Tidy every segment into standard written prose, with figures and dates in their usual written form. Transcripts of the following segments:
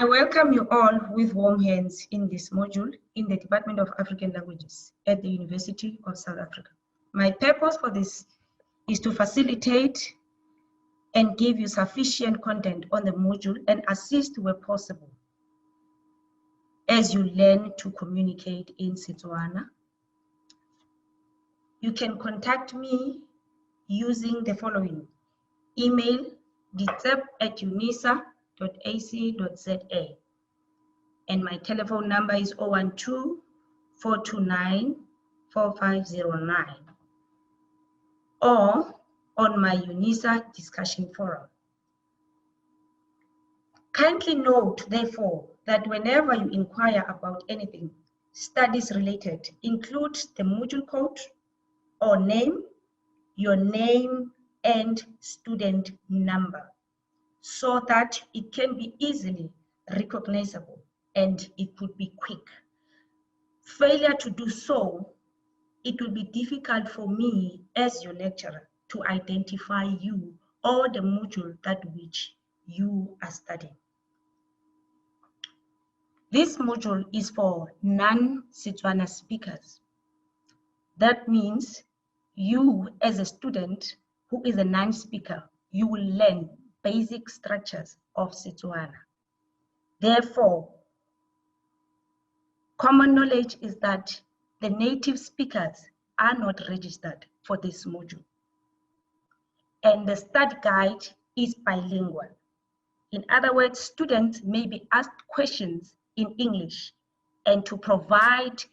I welcome you all with warm hands in this module in the Department of African Languages at the University of South Africa. My purpose for this is to facilitate and give you sufficient content on the module and assist where possible as you learn to communicate in Setswana. You can contact me using the following: email ditsele@unisa.ac.za, and my telephone number is 012-429-4509, or on my UNISA discussion forum. Kindly note, therefore, that whenever you inquire about anything studies related, include the module code or name, your name and student number, so that it can be easily recognizable and it could be quick. Failure to do so, it will be difficult for me as your lecturer to identify you or the module that which you are studying. This module is for non-Setswana speakers. That means you as a student who is a non-speaker, you will learn basic structures of Setswana. Therefore, common knowledge is that the native speakers are not registered for this module. And the study guide is bilingual. In other words, students may be asked questions in English and to provide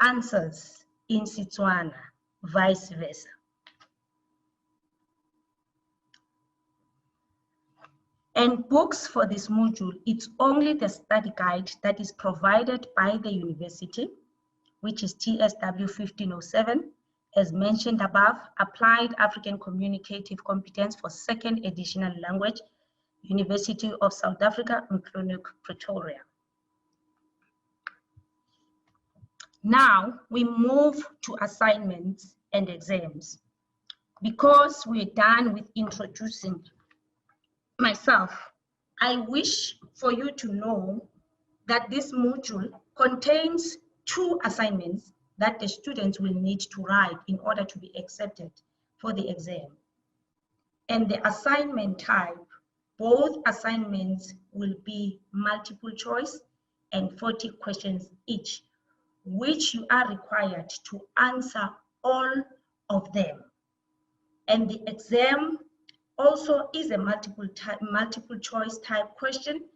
answers in Setswana, vice versa. And books for this module, it's only the study guide that is provided by the university, which is TSW1507, as mentioned above, Applied African Communicative Competence for Second Additional Language, University of South Africa, Mklonic, Pretoria. Now we move to assignments and exams. Because we're done with introducing myself, I wish for you to know that this module contains 2 assignments that the students will need to write in order to be accepted for the exam. And the assignment type, both assignments will be multiple choice and 40 questions each, which you are required to answer all of them. And the exam also is a multiple choice type question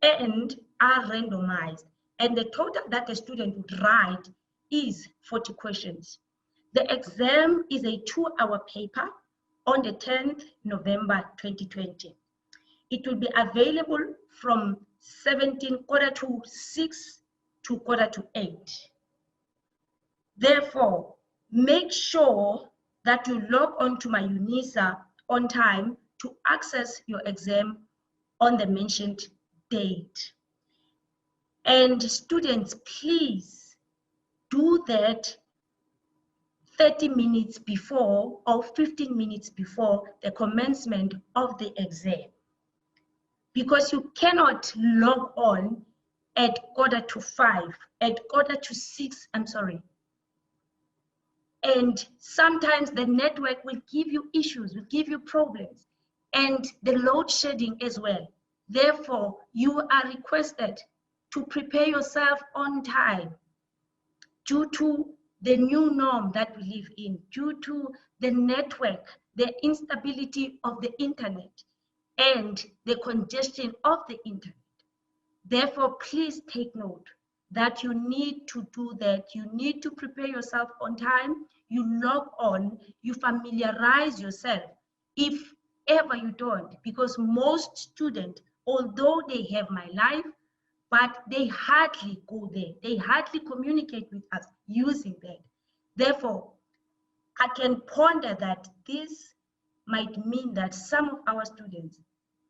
and are randomized. And the total that a student would write is 40 questions. The exam is a 2-hour paper on the 10th November 2020. It will be available from 6:45 to 7:45. Therefore, make sure that you log on to my UNISA on time to access your exam on the mentioned date. And students, please do that 30 minutes before or 15 minutes before the commencement of the exam, because you cannot log on at 6:45, I'm sorry. And sometimes the network will give you issues, will give you problems, and the load shedding as well. Therefore, you are requested to prepare yourself on time due to the new norm that we live in, due to the network, the instability of the internet, and the congestion of the internet. Therefore, please take note that you need to do that. You need to prepare yourself on time. You log on, you familiarize yourself if ever you don't, because most students, although they have my life, but they hardly go there. They hardly communicate with us using that. Therefore, I can ponder that this might mean that some of our students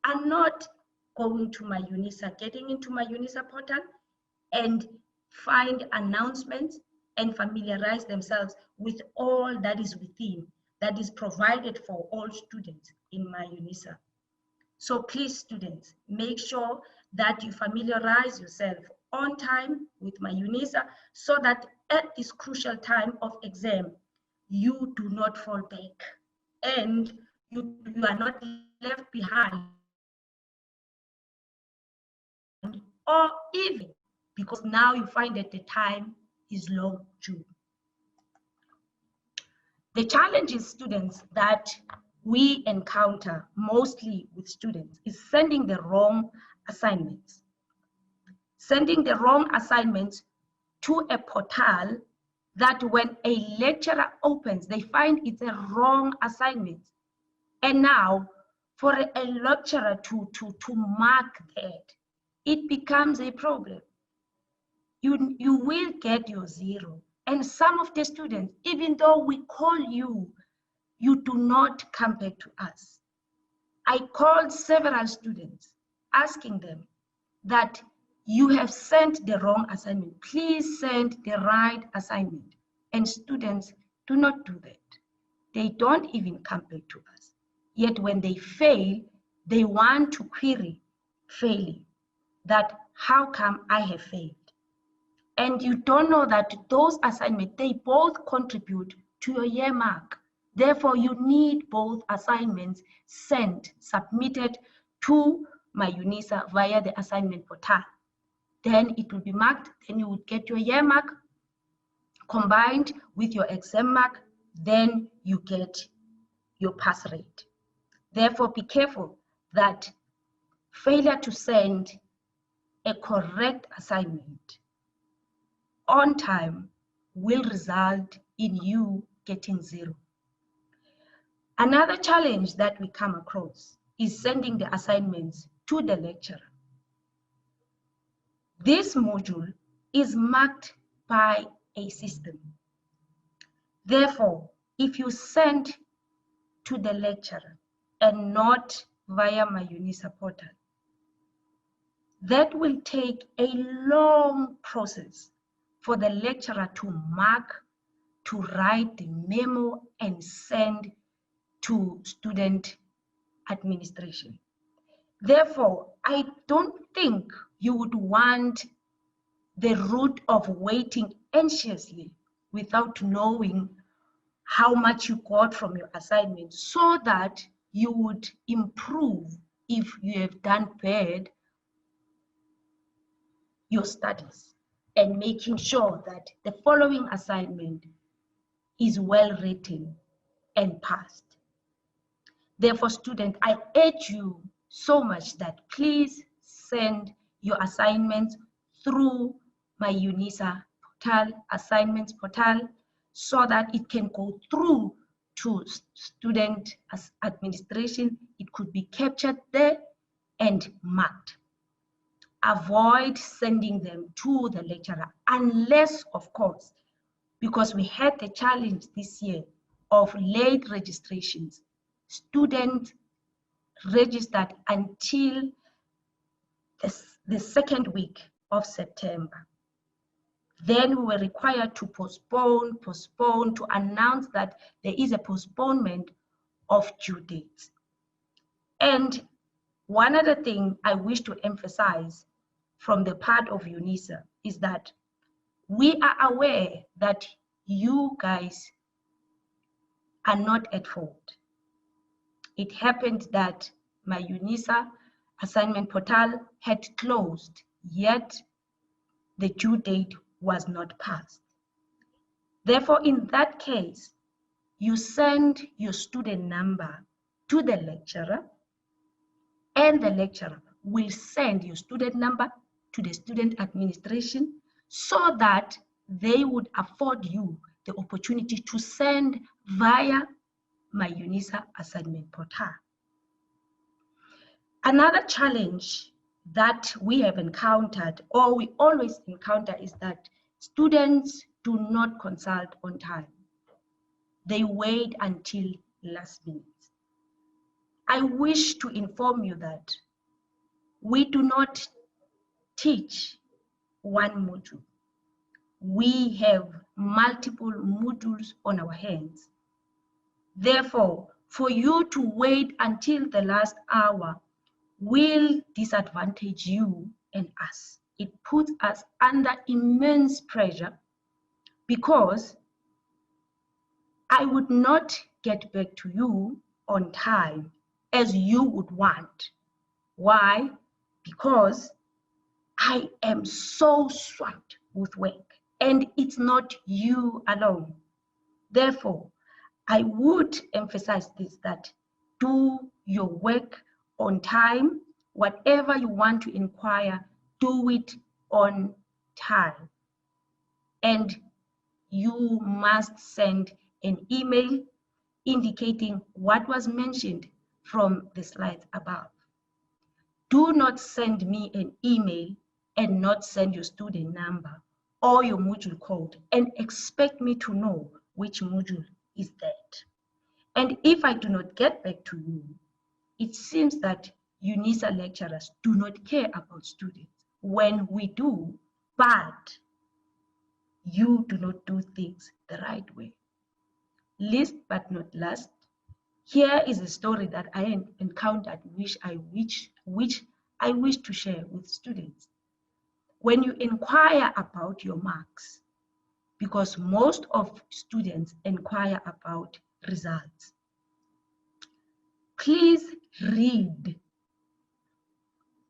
are not going to my UNISA, getting into my UNISA portal and find announcements and familiarize themselves with all that is within, that is provided for all students in my UNISA. So please, students, make sure that you familiarize yourself on time with my UNISA so that at this crucial time of exam, you do not fall back and you are not left behind, or even because now you find that the time is long due. The challenges, students, that we encounter mostly with students is sending the wrong assignments. Sending the wrong assignments to a portal that when a lecturer opens, they find it's a wrong assignment. And now for a lecturer to mark that, it becomes a problem. You will get your 0. And some of the students, even though we call you, you do not come back to us. I called several students asking them that you have sent the wrong assignment. Please send the right assignment. And students do not do that. They don't even come back to us. Yet when they fail, they want to query failing, that how come I have failed? And you don't know that those assignments, they both contribute to your year mark. Therefore, you need both assignments sent, submitted to my UNISA via the assignment portal. Then it will be marked, then you would get your year mark combined with your exam mark, then you get your pass rate. Therefore, be careful that failure to send a correct assignment on time will result in you getting 0. Another challenge that we come across is sending the assignments to the lecturer. This module is marked by a system. Therefore, if you send to the lecturer and not via my UNISA portal, that will take a long process for the lecturer to mark, to write the memo and send to student administration. Therefore, I don't think you would want the route of waiting anxiously without knowing how much you got from your assignment, so that you would improve if you have done bad your studies, and making sure that the following assignment is well written and passed. Therefore, student, I urge you so much that please send your assignments through my UNISA portal, assignments portal, so that it can go through to student administration. It could be captured there and marked. Avoid sending them to the lecturer, unless, of course, because we had the challenge this year of late registrations. Students registered until the second week of September. Then we were required to postpone to announce that there is a postponement of due dates. And one other thing I wish to emphasize from the part of UNISA is that we are aware that you guys are not at fault. It happened that my UNISA assignment portal had closed, yet the due date was not passed. Therefore, in that case, you send your student number to the lecturer, and the lecturer will send your student number to the student administration so that they would afford you the opportunity to send via my UNISA assignment portal. Another challenge that we have encountered, or we always encounter, is that students do not consult on time. They wait until last minute. I wish to inform you that we do not teach one module. We have multiple modules on our hands. Therefore, for you to wait until the last hour will disadvantage you and us. It puts us under immense pressure because I would not get back to you on time as you would want. Why? Because I am so swamped with work, and it's not you alone. Therefore, I would emphasize this, that do your work on time. Whatever you want to inquire, do it on time. And you must send an email indicating what was mentioned from the slides above. Do not send me an email and not send your student number or your module code and expect me to know which module is that. And if I do not get back to you, it seems that UNISA lecturers do not care about students when we do, but you do not do things the right way. Last but not last, here is a story that I encountered which I wish to share with students. When you inquire about your marks, because most of students inquire about results, please read.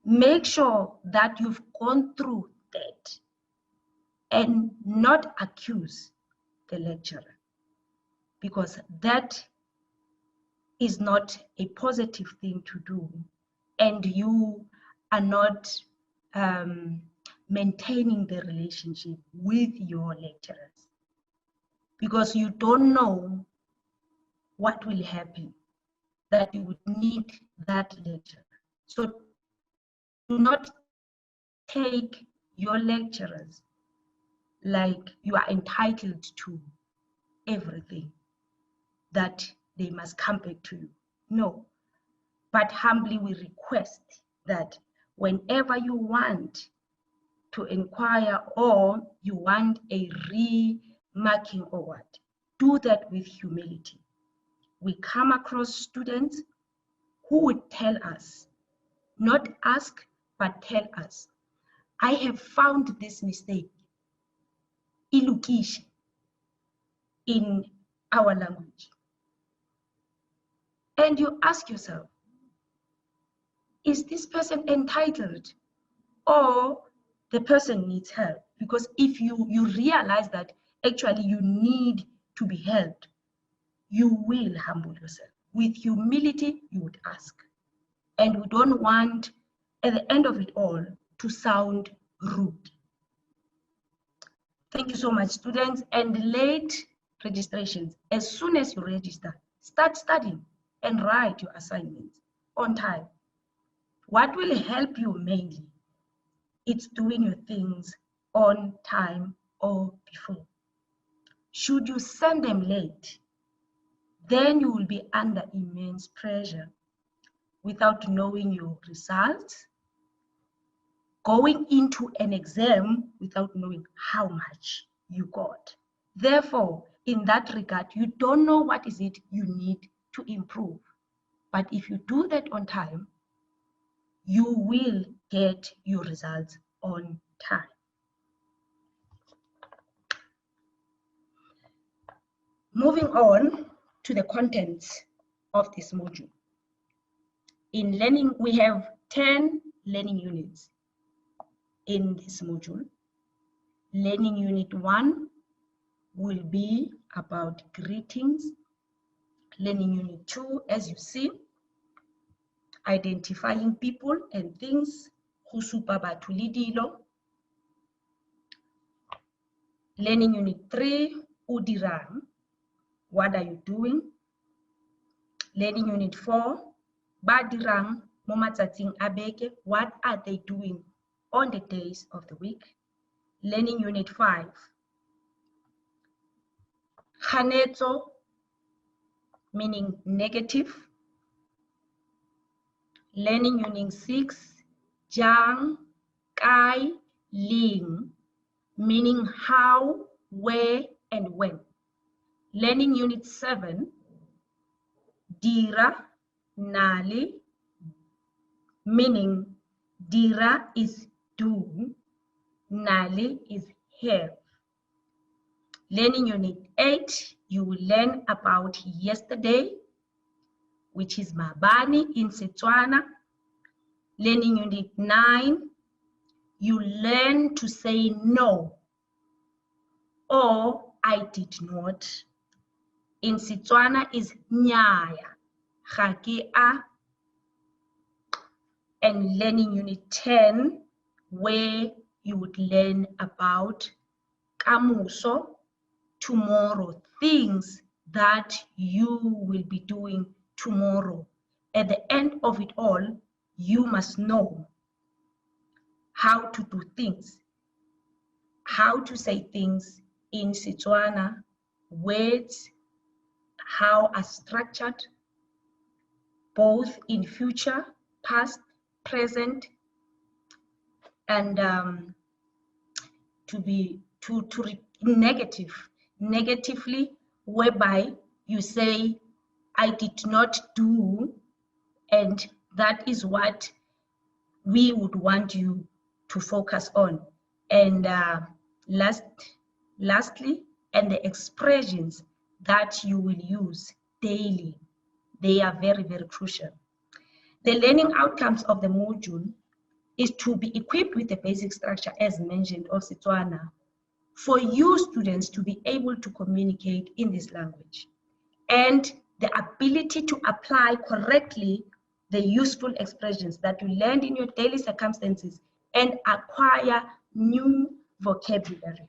Make sure that you've gone through that and not accuse the lecturer, because that is not a positive thing to do, and you are not maintaining the relationship with your lecturers, because you don't know what will happen that you would need that lecturer. So do not take your lecturers like you are entitled to everything, that they must come back to you. No, but humbly we request that whenever you want to inquire or you want a remarking or what, do that with humility. We come across students who would tell us, not ask, but tell us, I have found this mistake, ilukishe, in our language. And you ask yourself, is this person entitled or the person needs help? Because if you realize that actually you need to be helped, you will humble yourself. With humility, you would ask. And we don't want, at the end of it all, to sound rude. Thank you so much, students. And late registrations, as soon as you register, start studying and write your assignments on time. What will help you mainly? It's doing your things on time or before. Should you send them late, then you will be under immense pressure without knowing your results, going into an exam without knowing how much you got. Therefore, in that regard, you don't know what is it you need to improve. But if you do that on time, you will get your results on time. Moving on to the contents of this module. In learning, we have 10 learning units in this module. Learning unit 1 will be about greetings. Learning unit 2, as you see, identifying people and things. Learning unit 3, udirang, what are you doing? Learning unit 4, badirang mo matsatsing a beke, what are they doing on the days of the week? Learning unit 5, khanetso, meaning negative. Learning unit 6, jang, kai, ling, meaning how, where, and when. Learning unit 7, dira, nali, meaning dira is do, nale is have. Learning Unit 8, you will learn about yesterday, which is Mabani in Setswana. Learning Unit 9, you learn to say no or I did not. In Setswana is nyaya, ga ke a. And Learning Unit 10, where you would learn about kamuso, tomorrow, things that you will be doing tomorrow. At the end of it all, you must know how to do things, how to say things in Setswana, words, how are structured, both in future, past, present, and negatively, whereby you say, I did not do, and that is what we would want you to focus on. And lastly, and the expressions that you will use daily, they are very, very crucial. The learning outcomes of the module is to be equipped with the basic structure, as mentioned, of Setswana, for you students to be able to communicate in this language, and the ability to apply correctly the useful expressions that you learned in your daily circumstances and acquire new vocabulary.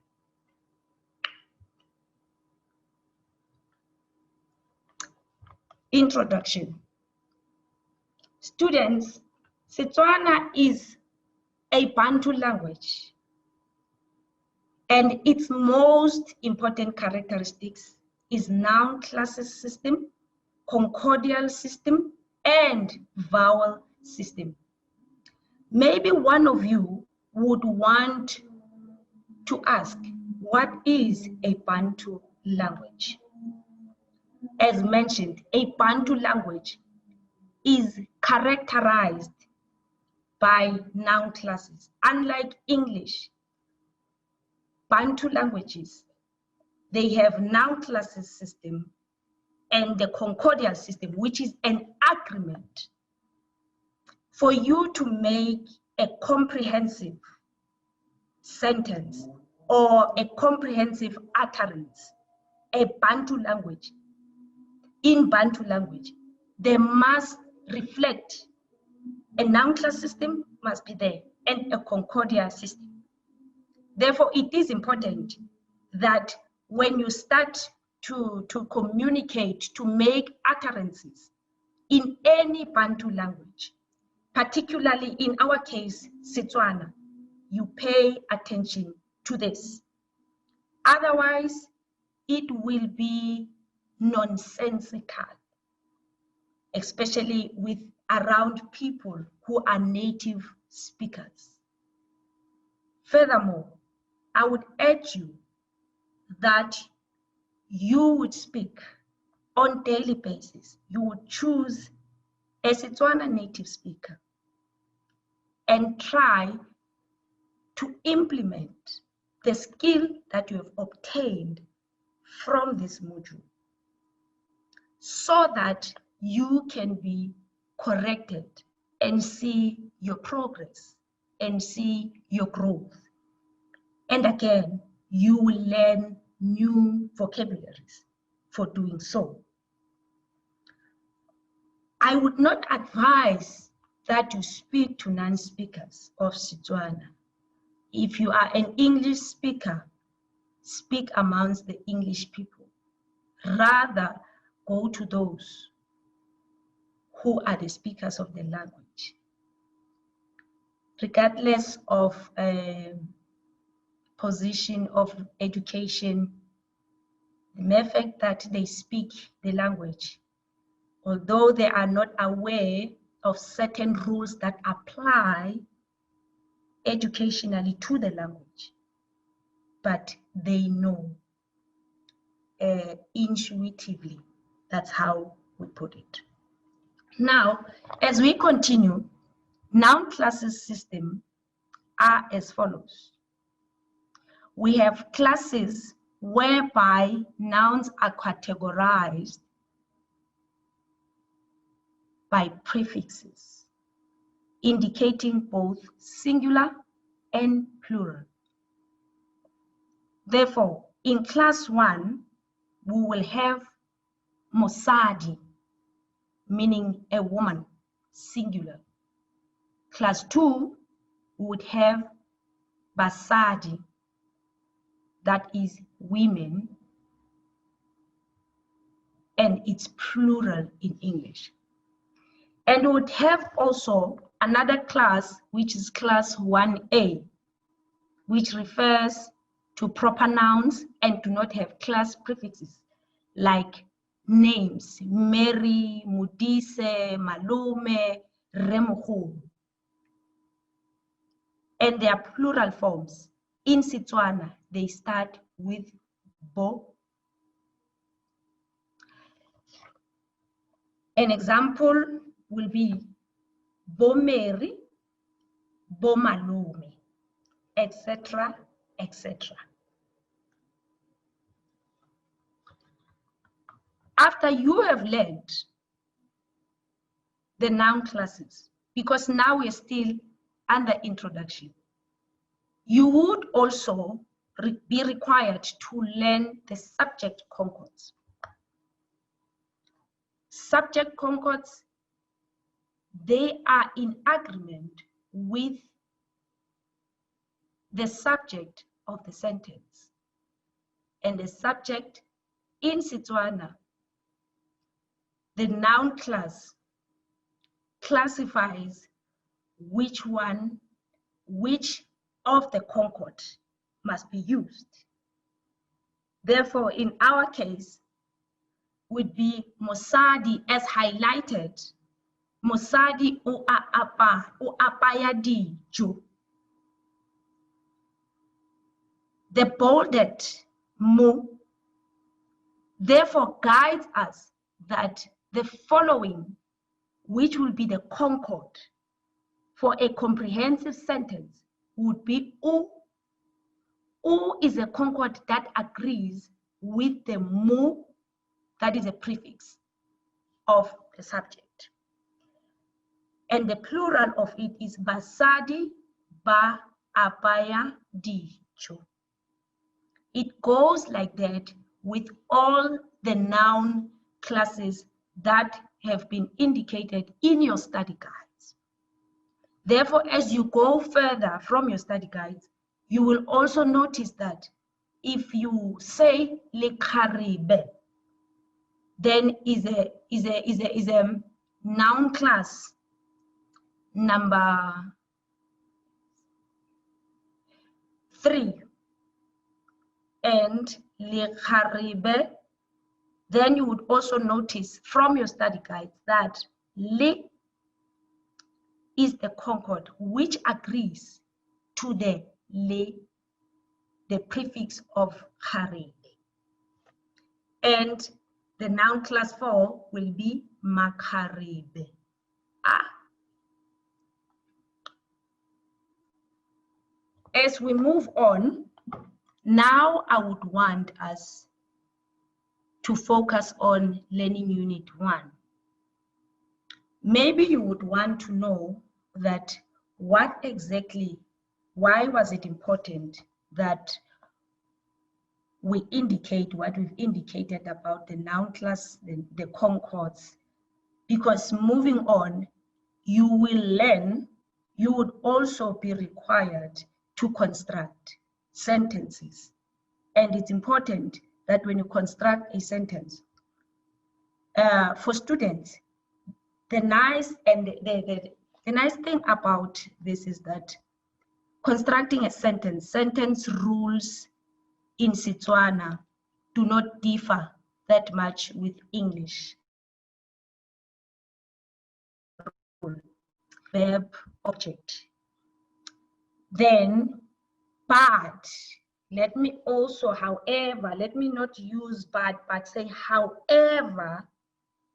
Introduction. Students, Setswana is a Bantu language, and its most important characteristics is noun classes system, concordial system, and vowel system. Maybe one of you would want to ask, what is a Bantu language? As mentioned, a Bantu language is characterized by noun classes. Unlike English, Bantu languages, they have noun classes system and the concordial system, which is an agreement for you to make a comprehensive sentence or a comprehensive utterance. A Bantu language, in Bantu language, they must reflect a noun class system must be there and a concordial system. Therefore, it is important that when you start to communicate, to make utterances in any Bantu language, particularly in our case, Setswana, you pay attention to this. Otherwise, it will be nonsensical, especially with around people who are native speakers. Furthermore, I would urge you that you would speak on a daily basis. You would choose a Setswana native speaker and try to implement the skill that you have obtained from this module so that you can be corrected and see your progress and see your growth. And again, you will learn new vocabularies for doing so. I would not advise that you speak to non-speakers of Setswana. If you are an English speaker, speak amongst the English people. Rather, go to those who are the speakers of the language. Regardless of position of education, the mere fact that they speak the language, although they are not aware of certain rules that apply educationally to the language, but they know intuitively. That's how we put it. Now, as we continue, noun classes system are as follows. We have classes whereby nouns are categorized by prefixes, indicating both singular and plural. Therefore, in class 1, we will have mosadi, meaning a woman, singular. Class 2 would have basadi, that is women, and it's plural in English. And we would have also another class, which is class 1A, which refers to proper nouns and do not have class prefixes, like names, Mary, Mudise, Malume, Remohu. And their plural forms. In Setswana, they start with bo. An example will be bo Mary, bo Malume, etc., etc. After you have learned the noun classes, because now we're still under introduction, you would also be required to learn the subject concords. Subject concords, they are in agreement with the subject of the sentence. And the subject in Setswana, the noun class, classifies which of the concord must be used. Therefore, in our case, would be mosadi as highlighted. Mosadi o apaya dijo. The bolded mo therefore guides us that the following, which will be the concord for a comprehensive sentence, would be u. U is a concord that agrees with the mo, that is a prefix of the subject. And the plural of it is basadi ba apaya dijo. It goes like that with all the noun classes that have been indicated in your study guides. Therefore, as you go further from your study guides, you will also notice that if you say le karibe, then is a noun class number 3. And le karibe, then you would also notice from your study guides that le is the concord which agrees to the le, the prefix of karibe. And the noun class 4 will be makaribe. As we move on, now I would want us to focus on learning unit 1. Maybe you would want to know that why was it important that we indicate what we've indicated about the noun class, the concords, because moving on, you will learn, you would also be required to construct sentences. And it's important that when you construct a sentence, for students, the nice thing about this is that constructing a sentence rules in Setswana do not differ that much with English. Verb, object. Then, but, let me also, however, let me not use but say however,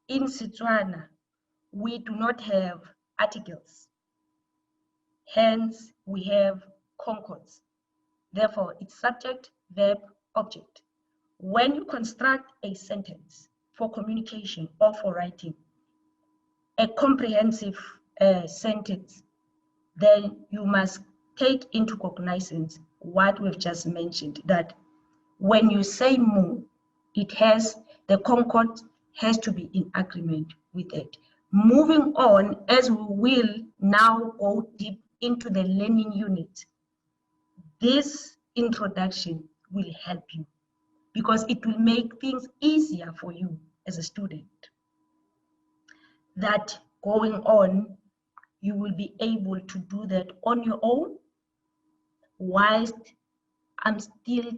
in Setswana, we do not have articles. Hence, we have concords. Therefore, it's subject, verb, object. When you construct a sentence for communication or for writing, a comprehensive sentence, then you must take into cognizance what we've just mentioned, that when you say mu, it has, the concord has to be in agreement with it. Moving on, as we will now go deep into the learning unit, this introduction will help you because it will make things easier for you as a student. That going on, you will be able to do that on your own, whilst I'm still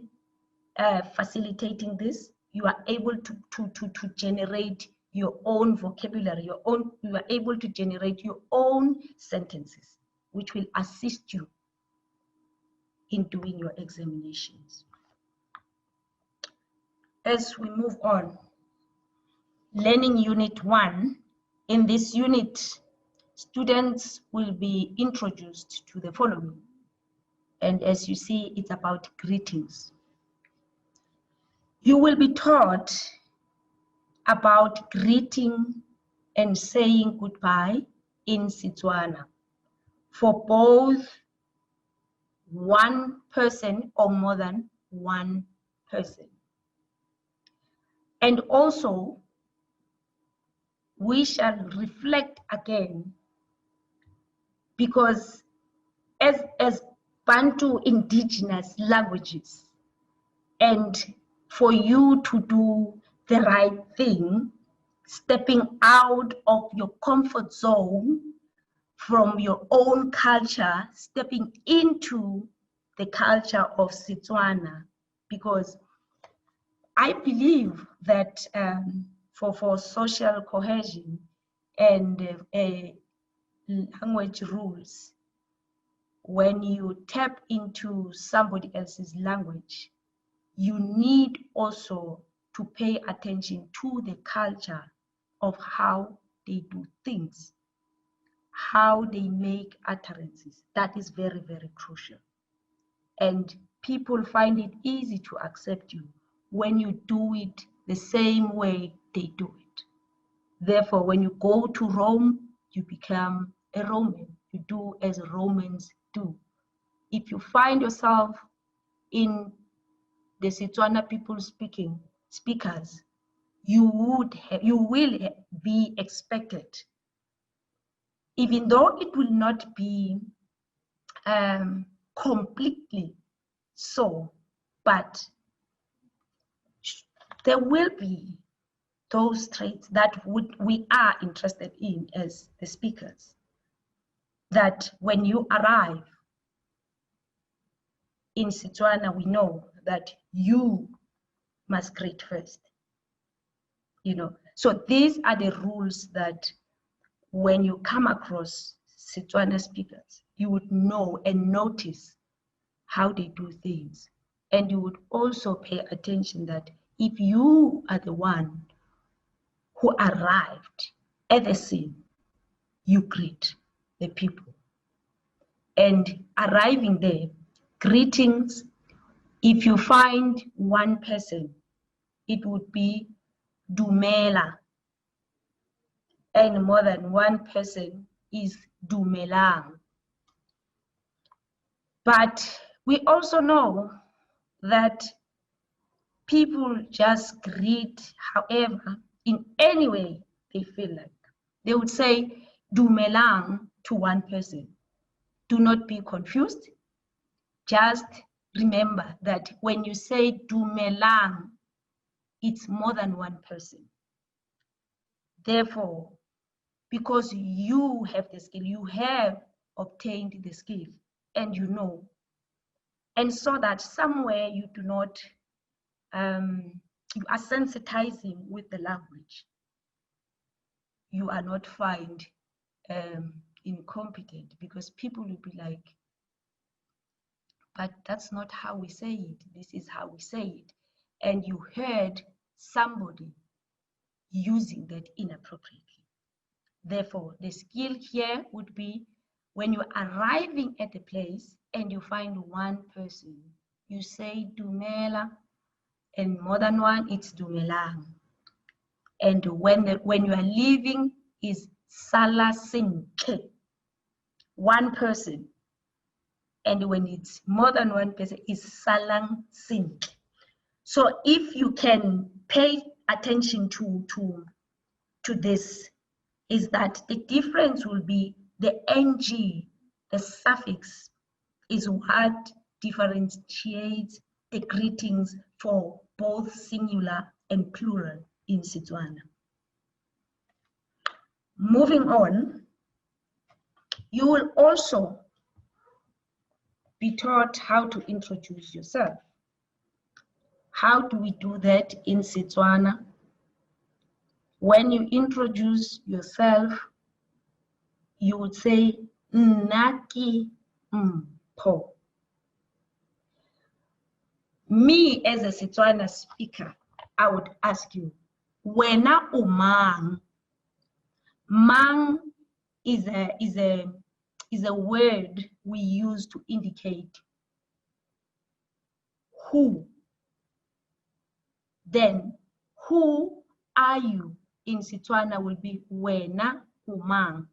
facilitating this. You are able to generate your own vocabulary, you are able to generate your own sentences, which will assist you in doing your examinations. As we move on, learning unit 1. In this unit, students will be introduced to the following. And as you see, it's about greetings. You will be taught about greeting and saying goodbye in Setswana for both one person or more than one person. And also, we shall reflect again, because as Bantu indigenous languages, and for you to do the right thing, stepping out of your comfort zone from your own culture, stepping into the culture of Setswana, because I believe that for social cohesion and language rules, when you tap into somebody else's language, you need also to pay attention to the culture of how they do things, how they make utterances. That is very, very crucial. And people find it easy to accept you when you do it the same way they do it. Therefore, when you go to Rome, you become a Roman. You do as Romans do. If you find yourself in the Setswana people speakers, you will be expected, even though it will not be completely so, but there will be those traits that we are interested in as the speakers, that when you arrive in Setswana, we know that you must greet first, you know. So these are the rules that when you come across Setswana speakers, you would know and notice how they do things. And you would also pay attention that if you are the one who arrived at the scene, you greet the people. And arriving there, greetings, if you find one person, it would be dumela. And more than one person is dumelang. But we also know that people just greet however, in any way they feel like. They would say dumelang to one person. Do not be confused. Just remember that when you say dumelang, it's more than one person. Therefore, because you have the skill, you have obtained the skill, and you know, and so that somewhere you do not, you are sensitizing with the language, you are not find incompetent, because people will be like, but that's not how we say it, this is how we say it. And you heard somebody using that inappropriately. Therefore, the skill here would be When you're arriving at the place and you find one person, you say dumela, and more than one, it's dumelang. And when you are leaving, is sala sentle, one person. And when it's more than one person, is salang sentle. So if you can pay attention to this, is that the difference will be the ng, the suffix, is what differentiates the greetings for both singular and plural in Setswana. Moving on, you will also be taught how to introduce yourself. How do we do that in Setswana? When you introduce yourself, you would say, Nnaki Mpho. Me as a Setswana speaker, I would ask you, Wena umang? Mang is a word we use to indicate who. Then, who are you in Setswana will be Wena umang.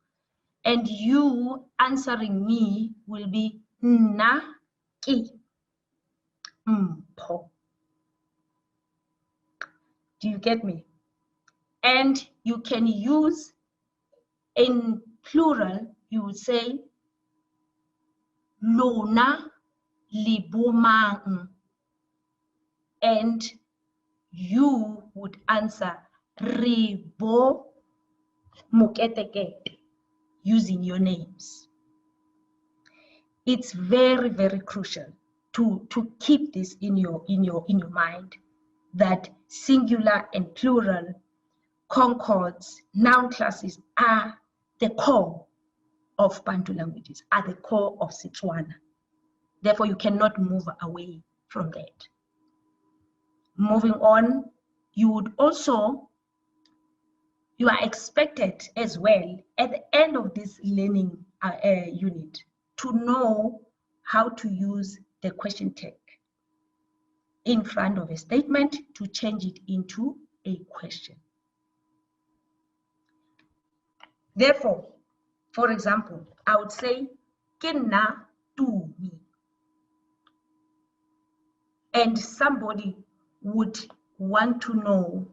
And you answering me will be Nnaki Mpho. Do you get me? And you can use in plural, you would say Lona libumang. And you would answer Ribo Muketeke, using your names. It's very, very crucial to keep this in your mind, that singular and plural concords, noun classes are the core of Bantu languages, are the core of Setswana. Therefore, you cannot move away from that. Moving on, you are expected as well at the end of this learning unit to know how to use the question tag in front of a statement to change it into a question. Therefore, for example, I would say, Ke nna Tumi. And somebody would want to know,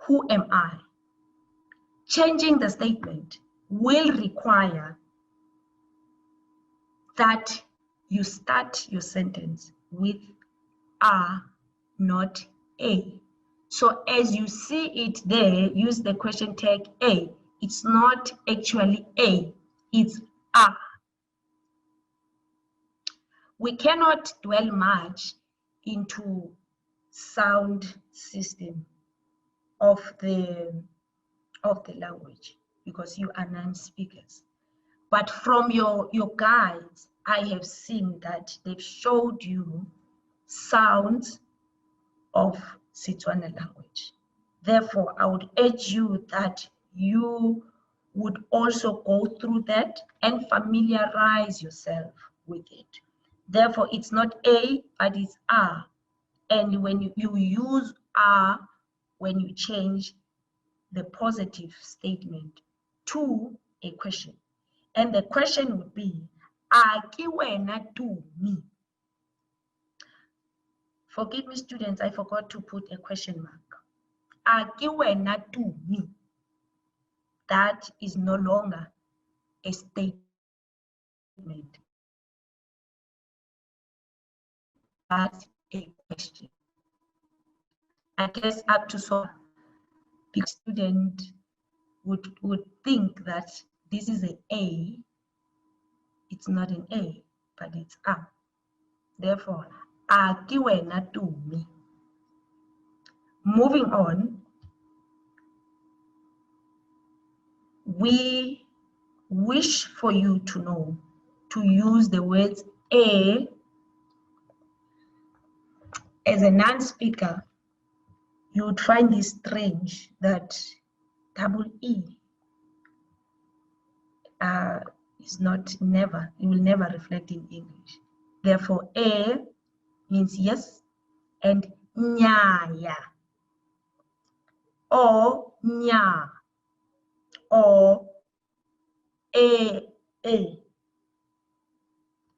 who am I? Changing the statement will require that you start your sentence with a, not a. So as you see it there, use the question tag a. It's not actually a, it's a. We cannot dwell much into sound system of the language because you are non-speakers. But from your guides, I have seen that they've showed you sounds of Setswana language. Therefore, I would urge you that you would also go through that and familiarize yourself with it. Therefore, it's not a, but it's a. And when you use a, when you change the positive statement to a question. And the question would be, Aki wena Tumi. Forgive me, students, I forgot to put a question mark. Aki wena Tumi. That is no longer a statement, but a question. I guess up to so big student would think that this is an A. It's not an A, but it's a. Therefore, Aki wena Tumi. Moving on, we wish for you to know to use the words a. As a non-speaker, you would find this strange that double E is not never, it will never reflect in English. Therefore, A means yes, and nyaya, or nya, or a.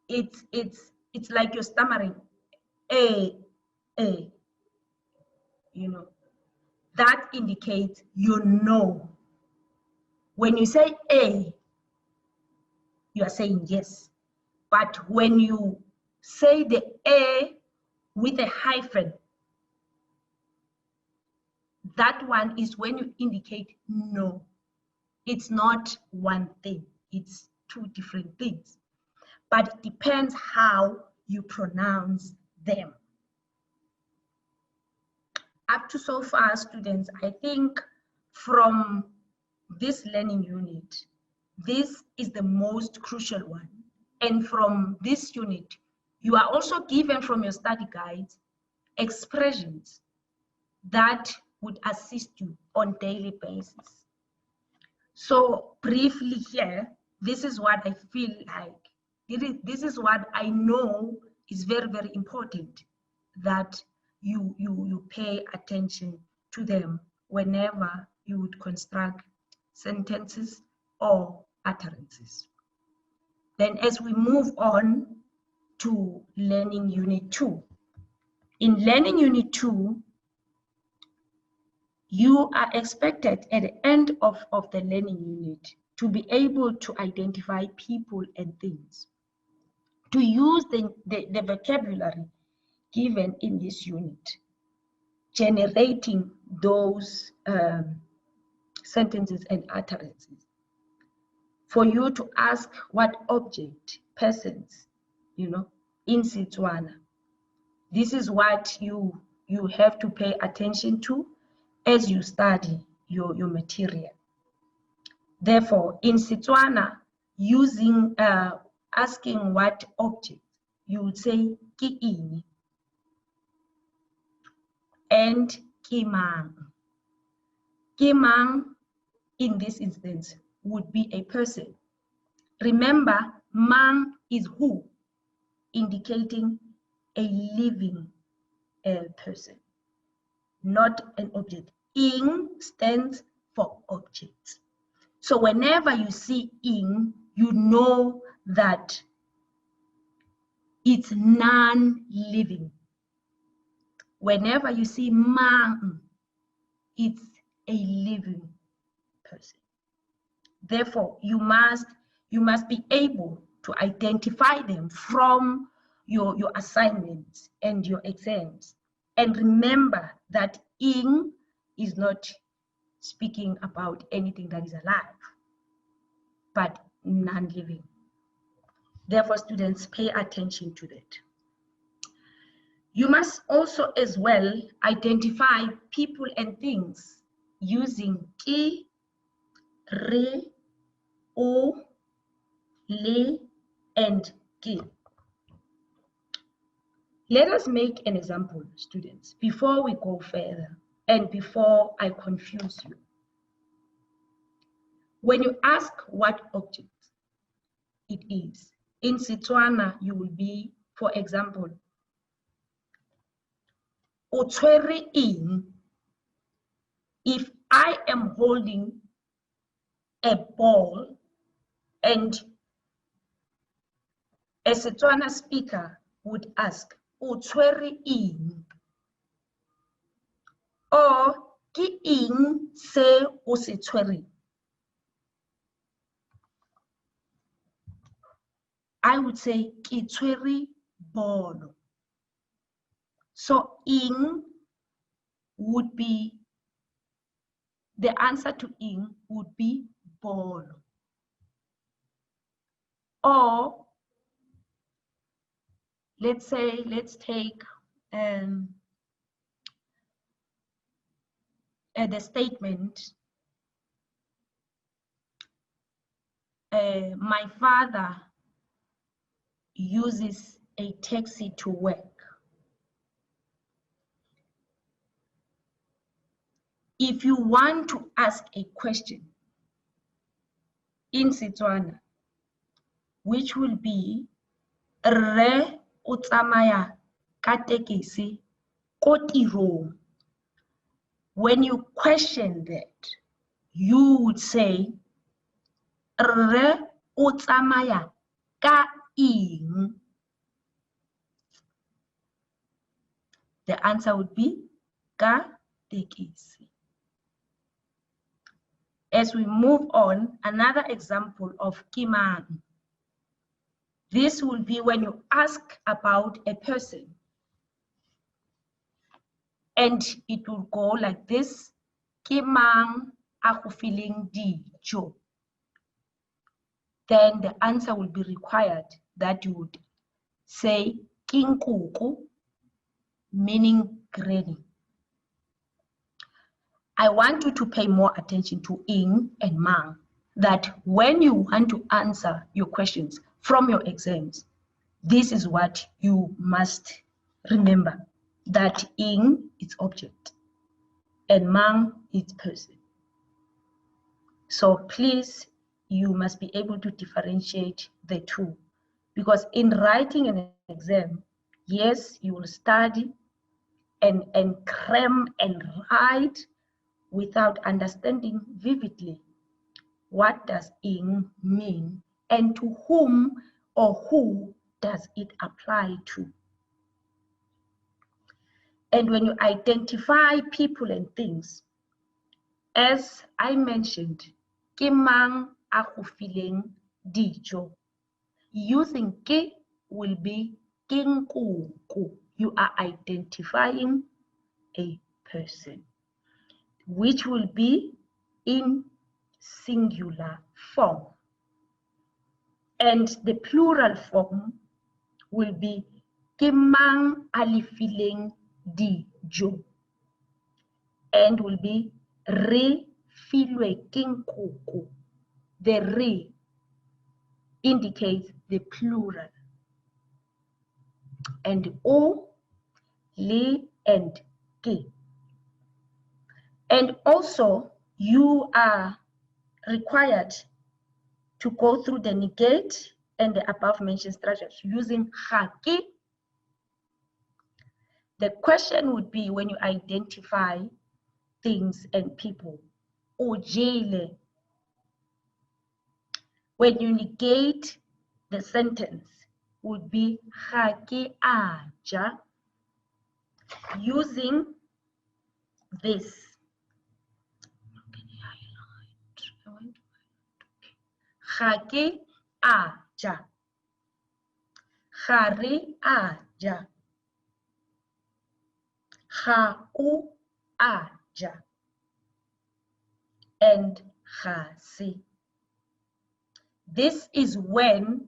It's like you're stammering. A, you know. That indicates you know. When you say A, you are saying yes. But when you say the A with a hyphen, that one is when you indicate no. It's not one thing, it's two different things. But it depends how you pronounce them. Up to so far, students, I think from this learning unit, this is the most crucial one. And from this unit, you are also given from your study guides expressions that would assist you on daily basis. So briefly here, this is what I feel like, this is what I know is very, very important, that you pay attention to them whenever you would construct sentences or utterances. Then as we move on to learning unit 2. In learning unit 2, you are expected at the end of the learning unit to be able to identify people and things, to use the vocabulary given in this unit, generating those sentences and utterances. For you to ask what object, persons, in Setswana. This is what you have to pay attention to as you study your material. Therefore, in Setswana, using asking what object, you would say ki eng and ki mang. Ki mang, in this instance, would be a person. Remember, mang is who, indicating a living person, not an object. Ing stands for objects. So whenever you see ing, you know that it's non-living. Whenever you see mang, it's a living person. Therefore, you must be able to identify them from your assignments and your exams. And remember that ing is not speaking about anything that is alive, but non-living. Therefore, students, pay attention to that. You must also as well identify people and things using ki, re, o, le, and ki. Let us make an example, students, before we go further and before I confuse you. When you ask what object it is, in Setswana, you will be, for example, o tshwere eng. If I am holding a ball and a Setswana speaker would ask, o tshwere eng? Or, ke eng se o se tshwereng? I would say, ke tshwere bolo. So, eng would be, the answer to eng would be bolo. Or, let's take the statement, my father uses a taxi to work. If you want to ask a question in Setswana, which will be Rre o tsamaya ka tekesi ko tirong. When you question that, you would say, Rre o tsamaya ka eng? The answer would be ka tekesi. As we move on, another example of ke mang. This will be when you ask about a person. And it will go like this. Ke mang a go fileng dijo? Then the answer will be required that you would say ke nkoko, meaning granny. I want you to pay more attention to ing and mang, that when you want to answer your questions from your exams, this is what you must remember, that ing is object and mang is person. So please, you must be able to differentiate the two, because in writing an exam, yes, you will study and cram and write without understanding vividly what does ing mean and to whom or who does it apply to. And when you identify people and things, as I mentioned, ke mang a go fileng dijo, using ke will be ke nkoko. You are identifying a person, which will be in singular form. And the plural form will be ke mang a le fileng dijo, and will be re filwe ke nkoko. The re indicates the plural, and o, le, and ke. And also, you are required to go through the negate and the above mentioned structures using ga ke. The question would be, when you identify things and people, o jele. When you negate, the sentence would be ga ke a ja, using this. Ga ke a ja, ga re a ja, ga o a ja, and ga se. This is when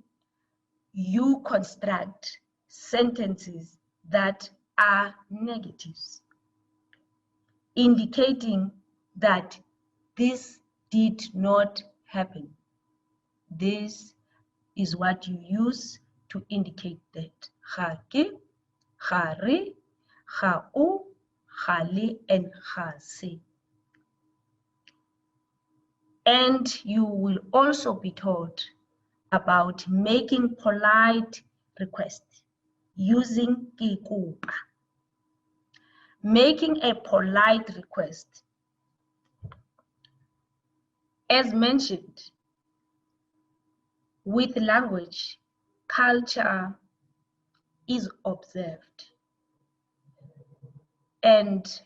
you construct sentences that are negatives, indicating that this did not happen. This is what you use to indicate that. Ga ke, ga re, ga o, ga le, and ga se. And you will also be taught about making polite requests using ke kopa. Making a polite request, as mentioned, with language, culture is observed, and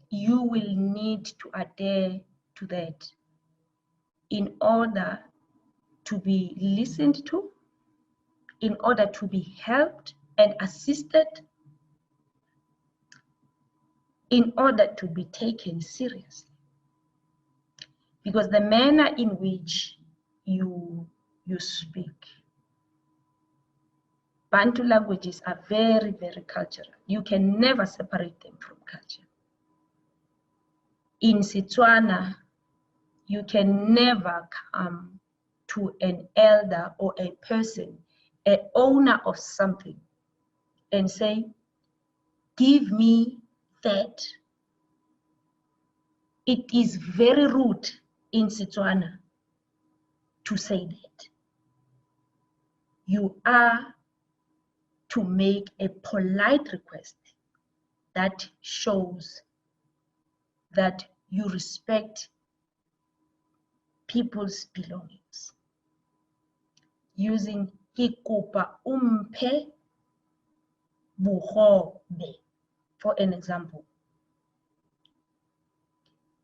you will need to adhere to that in order to be listened to, in order to be helped and assisted, in order to be taken seriously. Because the manner in which you speak, Bantu languages are very, very cultural. You can never separate them from culture. In Setswana, you can never come to an elder or a person, an owner of something, and say, give me that. It is very rude in Setswana to say that. you are to make a polite request that shows that you respect people's belongings. Using ke kopa umphe bogobe, for an example.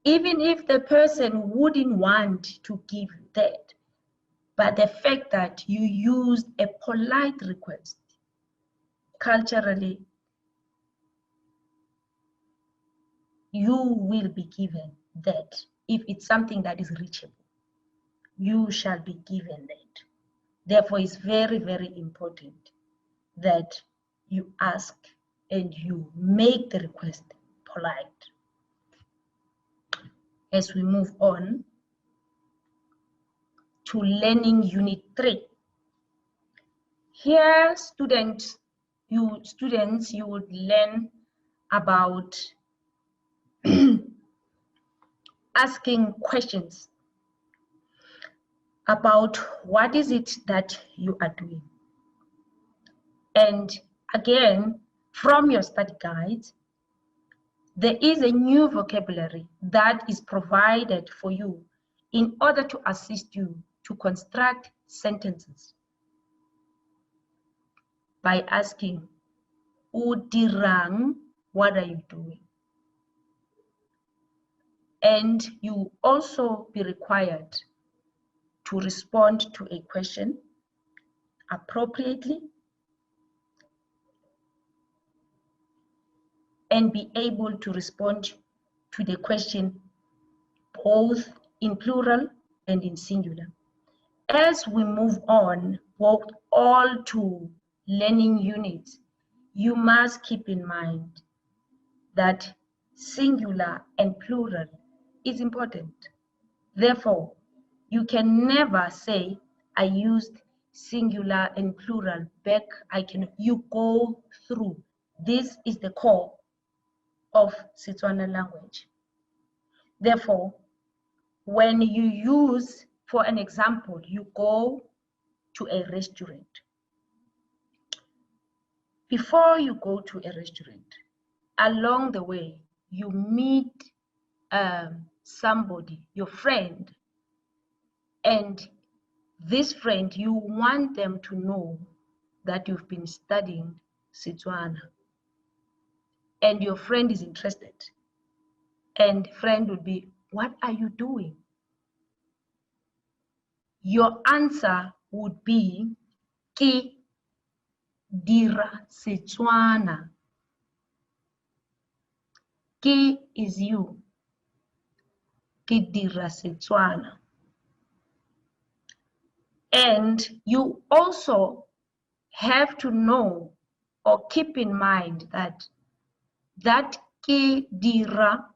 Even if the person wouldn't want to give you that, but the fact that you used a polite request, culturally, you will be given that. If it's something that is reachable, you shall be given that. Therefore, it's very, very important that you ask and you make the request polite. As we move on to learning unit 3. Here, students, you would learn about asking questions about what is it that you are doing. And again, from your study guides, there is a new vocabulary that is provided for you in order to assist you to construct sentences by asking, "O dirang, what are you doing?" And you also be required to respond to a question appropriately and be able to respond to the question both in plural and in singular. As we move on, all to learning units, you must keep in mind that singular and plural is important. Therefore, you can never say, "I used singular and plural back." You go through. This is the core of Setswana language. Therefore, when you use, for an example, you go to a restaurant. Before you go to a restaurant, along the way, you meet somebody, your friend, and this friend, you want them to know that you've been studying Setswana, and your friend is interested, and friend would be, "What are you doing?" Your answer would be, "Ke dira Setswana." Ke is you. Ke dira Setswana. And you also have to know or keep in mind that ke dira,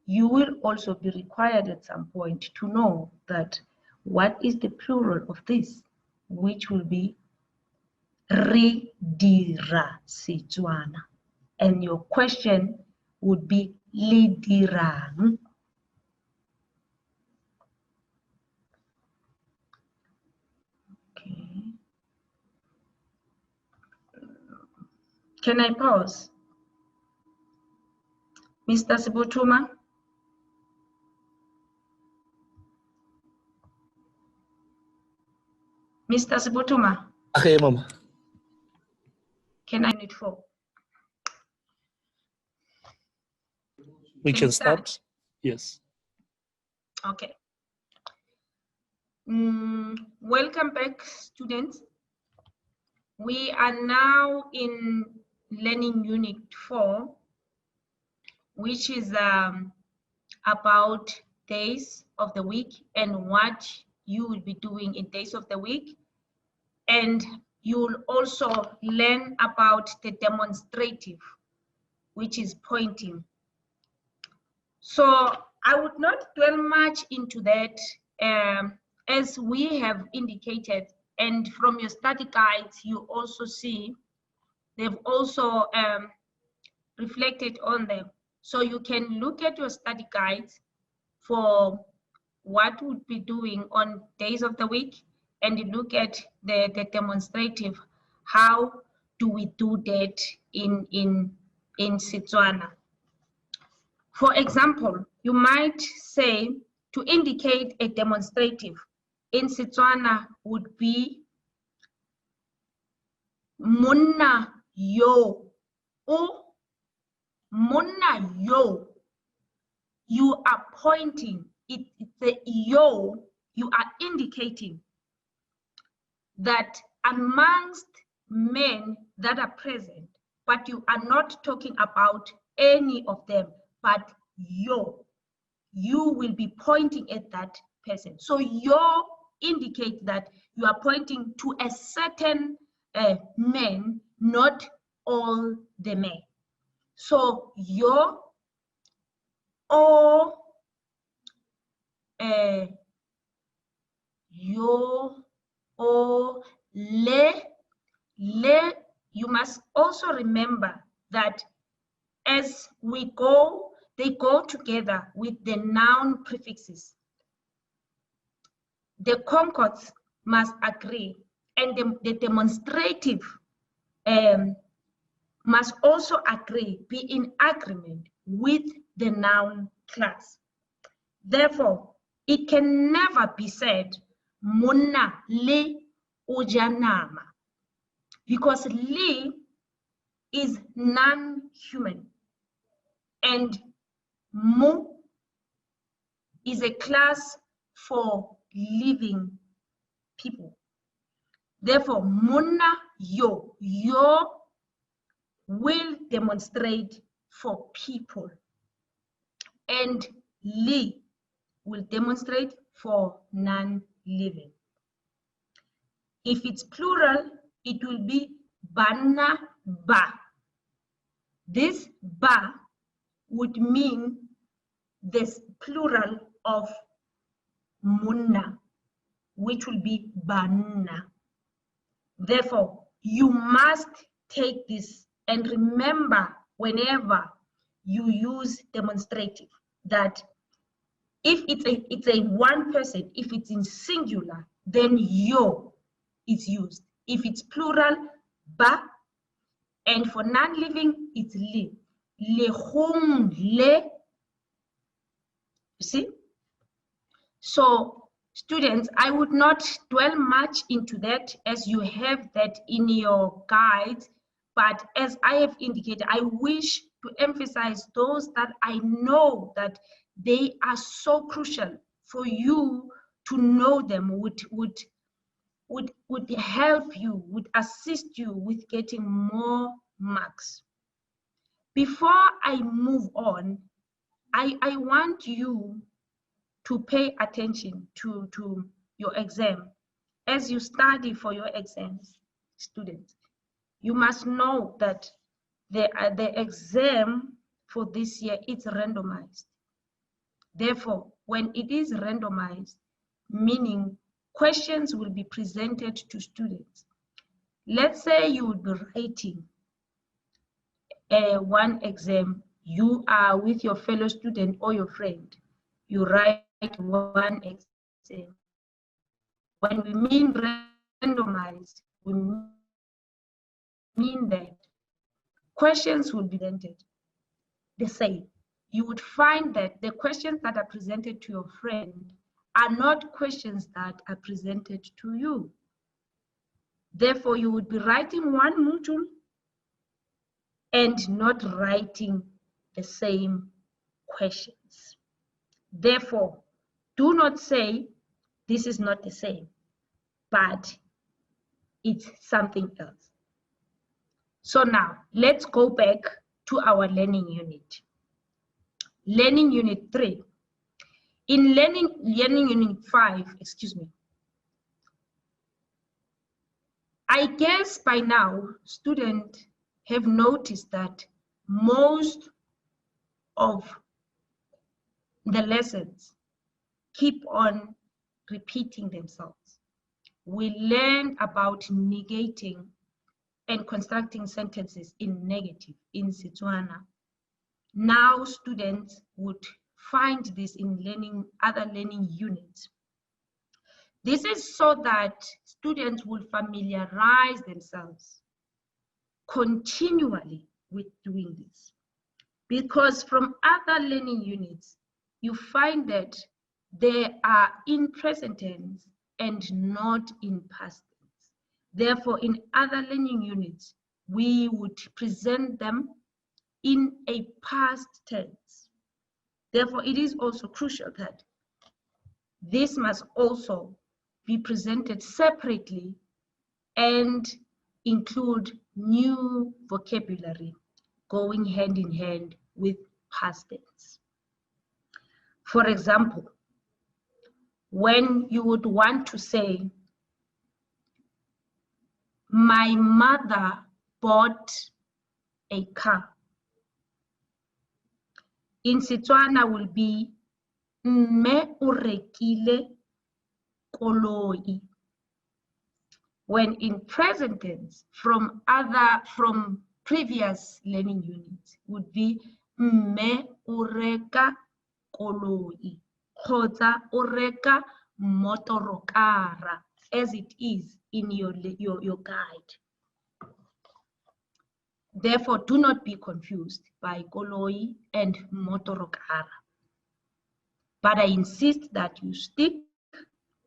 you will also be required at some point to know that what is the plural of this, which will be re dira Setswana. And your question would be le dirang. Okay. Can I pause? Mr. Sibutuma? Mr. Sibutuma? Okay, Mom. Can I need for? We can start? Yes. Okay. Welcome back, students. We are now in learning unit 4, which is about days of the week and what you will be doing in days of the week. And you'll also learn about the demonstrative, which is pointing. So I would not dwell much into that, as we have indicated, and from your study guides, you also see they've also reflected on them. So you can look at your study guides for what would be doing on days of the week and look at the demonstrative. How do we do that in Setswana? For example, you might say, to indicate a demonstrative in Setswana would be monna yo, o monna yo. You are pointing, it's the yo, you are indicating that amongst men that are present, but you are not talking about any of them, but you will be pointing at that person. So yo indicates that you are pointing to a certain man, not all the men. So yo or yo or le, you must also remember that as we go, they go together with the noun prefixes. The concords must agree, and the demonstrative must also agree, be in agreement with the noun class. Therefore, it can never be said monna le ujanama, because le is non-human and mu is a class for living people. Therefore, monna yo will demonstrate for people, and li will demonstrate for non-living. If it's plural, it will be banna ba. This ba would mean this plural of munna, which will be banna. Therefore, you must take this and remember whenever you use demonstrative that if it's a one person, if it's in singular, then yo is used. If it's plural, ba, and for non-living, it's li. Le, you see? So, students, I would not dwell much into that as you have that in your guides, but as I have indicated, I wish to emphasize those that I know that they are so crucial for you to know them, would help you, would assist you with getting more marks. Before I move on, I want you to pay attention to your exam. As you study for your exams, students, you must know that the exam for this year is randomized. Therefore, when it is randomized, meaning questions will be presented to students. Let's say you would be writing one exam, you are with your fellow student or your friend, you write one exam. When we mean randomized, we mean that questions will be presented the same. You would find that the questions that are presented to your friend are not questions that are presented to you. Therefore, you would be writing one module and not writing the same questions. Therefore, do not say this is not the same, but it's something else. So now, let's go back to our learning unit. Learning unit 3. In learning unit 5, excuse me, I guess by now, students have noticed that most of the lessons keep on repeating themselves. We learned about negating and constructing sentences in negative in Setswana. Now students would find this in other learning units. This is so that students will familiarize themselves continually with doing this. Because from other learning units, you find that they are in present tense and not in past tense. Therefore, in other learning units, we would present them in a past tense. Therefore, it is also crucial that this must also be presented separately and include new vocabulary going hand in hand with past tense. For example, when you would want to say, my mother bought a car, in Setswana will be mme o rekile koloi. When in present tense, from previous learning units would be mme o reka koloi kgotsa o reka motorokara, as it is in your guide. Therefore, do not be confused by koloi and motorokara. But I insist that you stick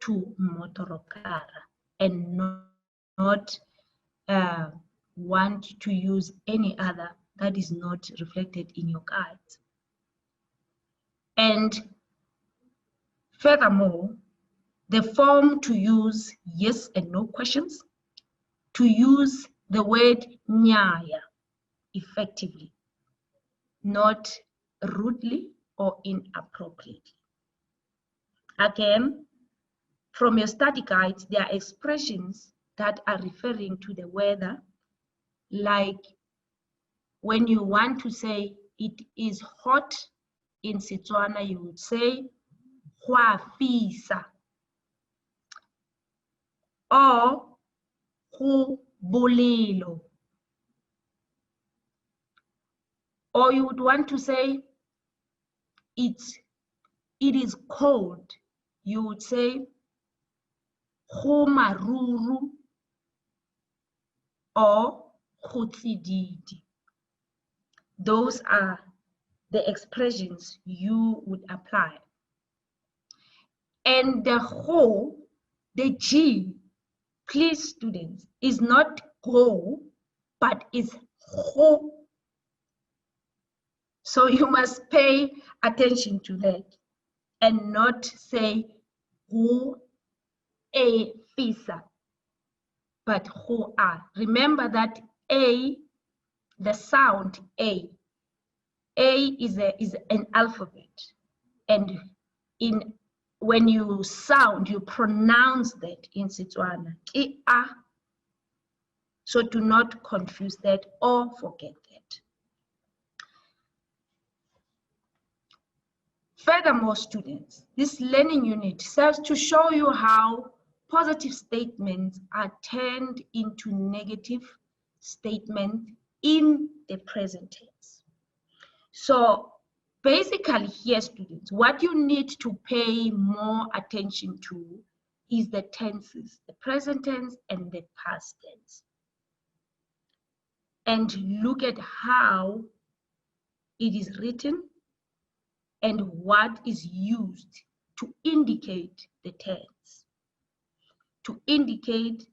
to motorokara and not want to use any other that is not reflected in your guides. And furthermore, the form to use yes and no questions, to use the word nyaya effectively, not rudely or inappropriately. Again, from your study guides, there are expressions that are referring to the weather, like when you want to say it is hot in Setswana, you would say hwa fisa, or go bolelo. Or you would want to say it is cold, you would say go maruru or go tsididi. Those are the expressions you would apply. And the go, the G, please students, is not go, but is go. So you must pay attention to that and not say go a fisa, but go a. Remember that A, the sound A is an alphabet, and when you pronounce that in Setswana, a. So do not confuse that or forget that. Furthermore, students, this learning unit serves to show you how positive statements are turned into negative statements in the present tense. So basically here, students, what you need to pay more attention to is the tenses, the present tense and the past tense. And look at how it is written and what is used to indicate the tense, to indicate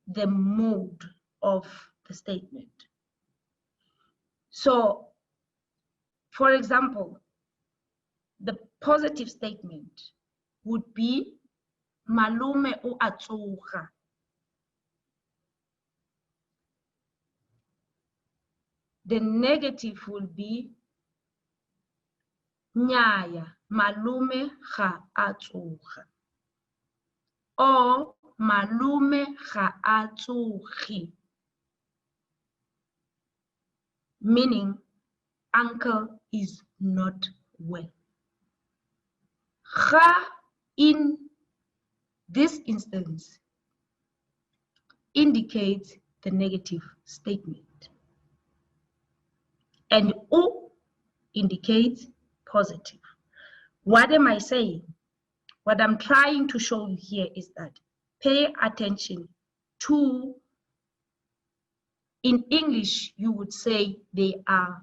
the mode of the statement. So, for example, the positive statement would be malume o a tsoga. The negative will be nyaya, malume ga a tsoga. Or malume ga a tsogi, meaning uncle is not well. Ga in this instance indicates the negative statement, and O indicates positive. What am I saying? What I'm trying to show you here is that pay attention to, in English, you would say they are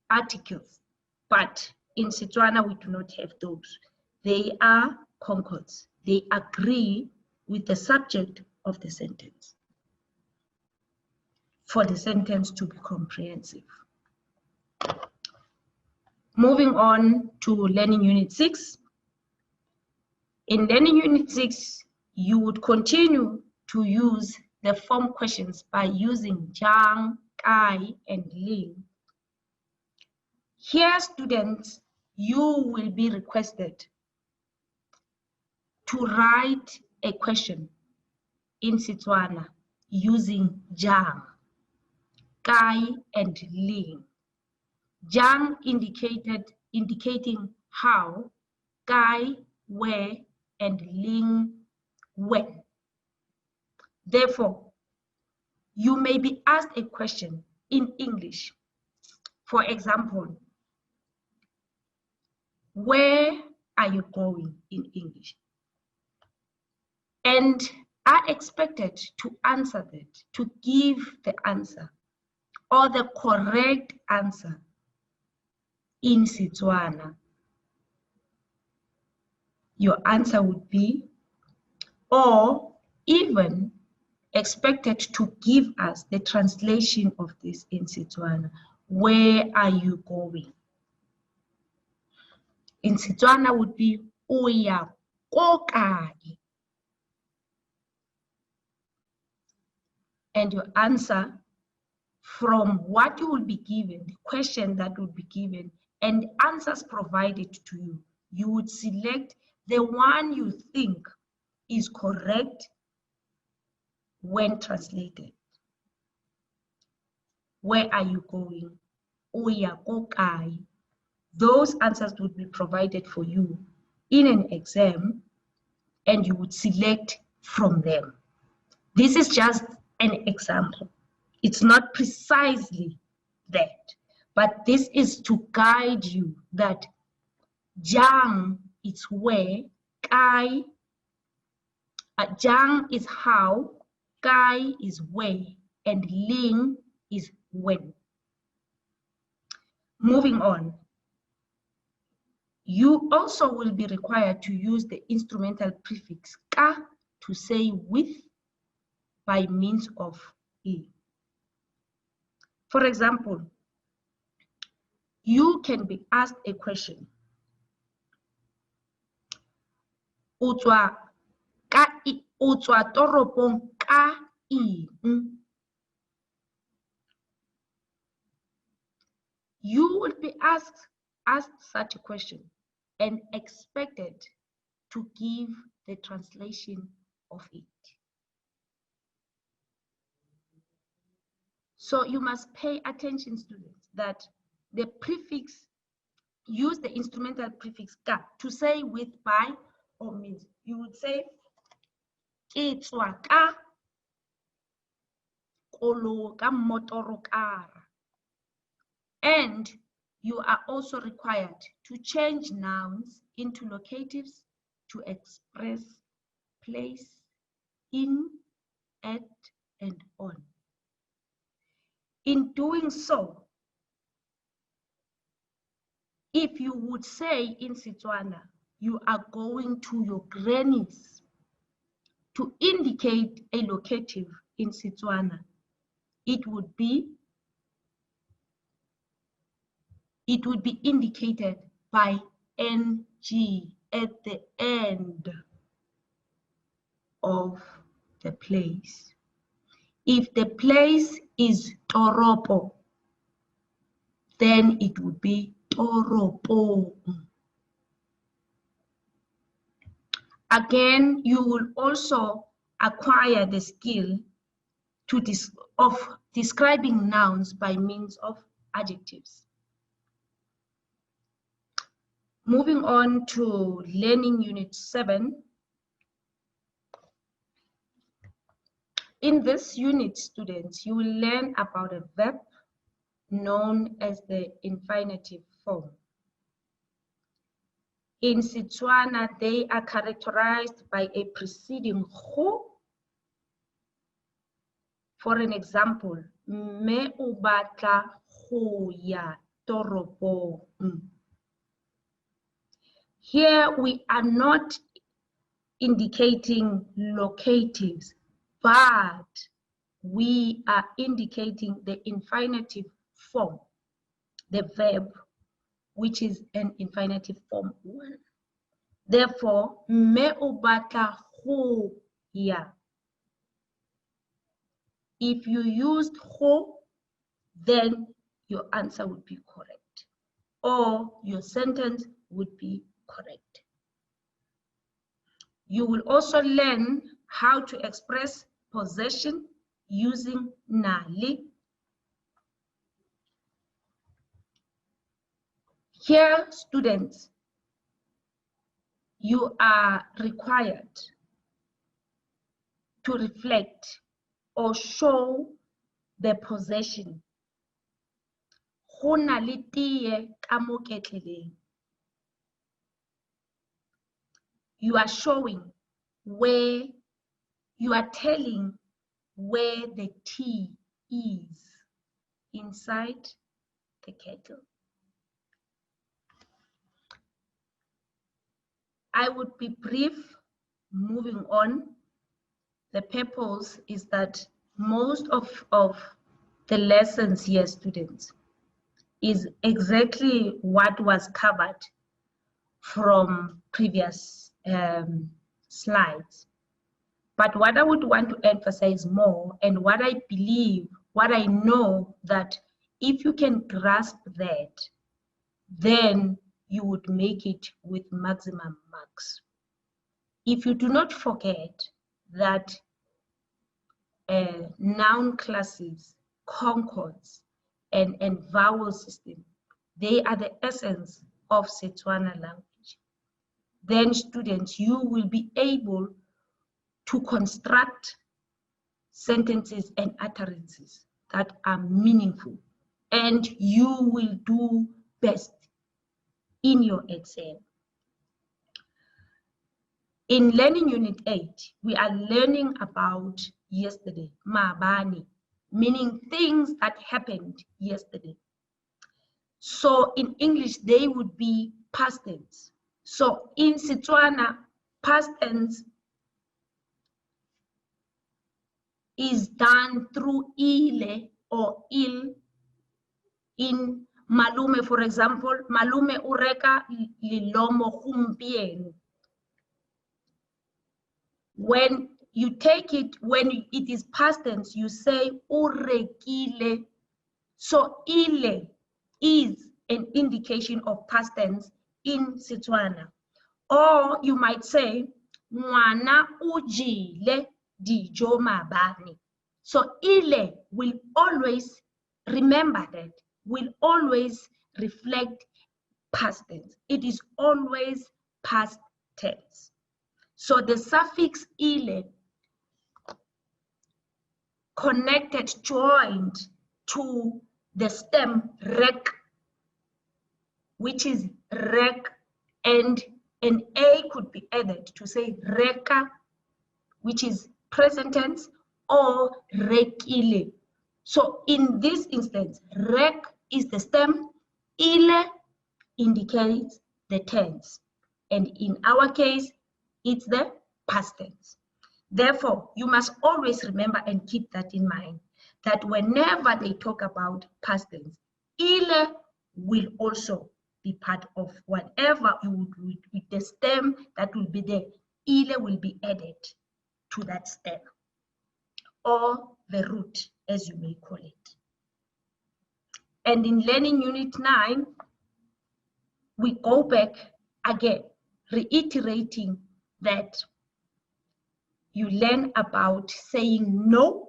articles, but in Setswana, we do not have those. They are concords. They agree with the subject of the sentence for the sentence to be comprehensive. Moving on to Learning Unit 6. In Learning Unit 6, you would continue to use the form questions by using jang, kai, and ling. Here, students, you will be requested to write a question in Setswana using jang, kai, and ling. Jang indicating how, kai where, and ling when. Therefore, you may be asked a question in English. For example, where are you going in English? And are expected to answer that, to give the answer or the correct answer in Setswana. Your answer would be, or even expected to give us the translation of this in Setswana. Where are you going? In Setswana would be uya ko kae. And your answer from what you will be given, the question that will be given, and answers provided to you, you would select the one you think is correct when translated. Where are you going? Uya ko kae. Those answers would be provided for you in an exam, and you would select from them. This is just an example. It's not precisely that, but this is to guide you that jang is where, kai, jang is how, kai is where, and ling is when. Moving on. You also will be required to use the instrumental prefix ka to say with by means of e. For example, you can be asked a question. O tswa toropong ka eng? You will be asked such a question and expected to give the translation of it. So you must pay attention, students, that the prefix, use the instrumental prefix ka to say with, by, or means. You would say, ke tswa ka kolo ka motoro kara. And you are also required to change nouns into locatives to express place, in, at, and on. In doing so, if you would say in Setswana, you are going to your grannies, to indicate a locative in Setswana, it would be indicated by ng at the end of the place. If the place is toropo, then it would be toropo. Again, you will also acquire the skill of describing nouns by means of adjectives. Moving on to Learning Unit 7. In this unit, students, you will learn about a verb known as the infinitive form. In Setswana, they are characterized by a preceding go. For an example, me o batla go ya toropong. Here we are not indicating locatives, but we are indicating the infinitive form, the verb, which is an infinitive form 1. Therefore, me o batla go ya. If you used go, then your answer would be correct, or your sentence would be correct. You will also learn how to express possession using nali. Here, students, you are required to reflect or show the possession. Go na le tee ka mo ketleleng. You are showing where, you are telling where the tea is inside the kettle. I would be brief, moving on. The purpose is that most of the lessons here, students, is exactly what was covered from previous slides. But what I would want to emphasize more, and what I believe, what I know, that if you can grasp that, then you would make it with maximum marks. If you do not forget that noun classes, concords, and vowel system, they are the essence of Setswana language, then students, you will be able to construct sentences and utterances that are meaningful, and you will do best in your exam. In Learning Unit 8, we are learning about yesterday, maabane, meaning things that happened yesterday. So in English, they would be past tense. So in Setswana, past tense is done through ile or il. In malume, for example, malume o reka lilomo gompieno. When you take it, when it is past tense, you say o rekile. So ile is an indication of past tense in Setswana. Or you might say ngwana o jile dijo maabane. So ile will always, remember that, will always reflect past tense. It is always past tense. So the suffix ile connected, joined to the stem rek, which is rek, and an A could be added to say reka, which is present tense, or rekile. So in this instance, rek is the stem, ile indicates the tense, and in our case, it's the past tense. Therefore, you must always remember and keep that in mind, that whenever they talk about past tense, ile will also be part of whatever you would with the stem that will be there. Ile will be added to that stem, or the root, as you may call it. And in Learning Unit 9, we go back again, reiterating that you learn about saying no,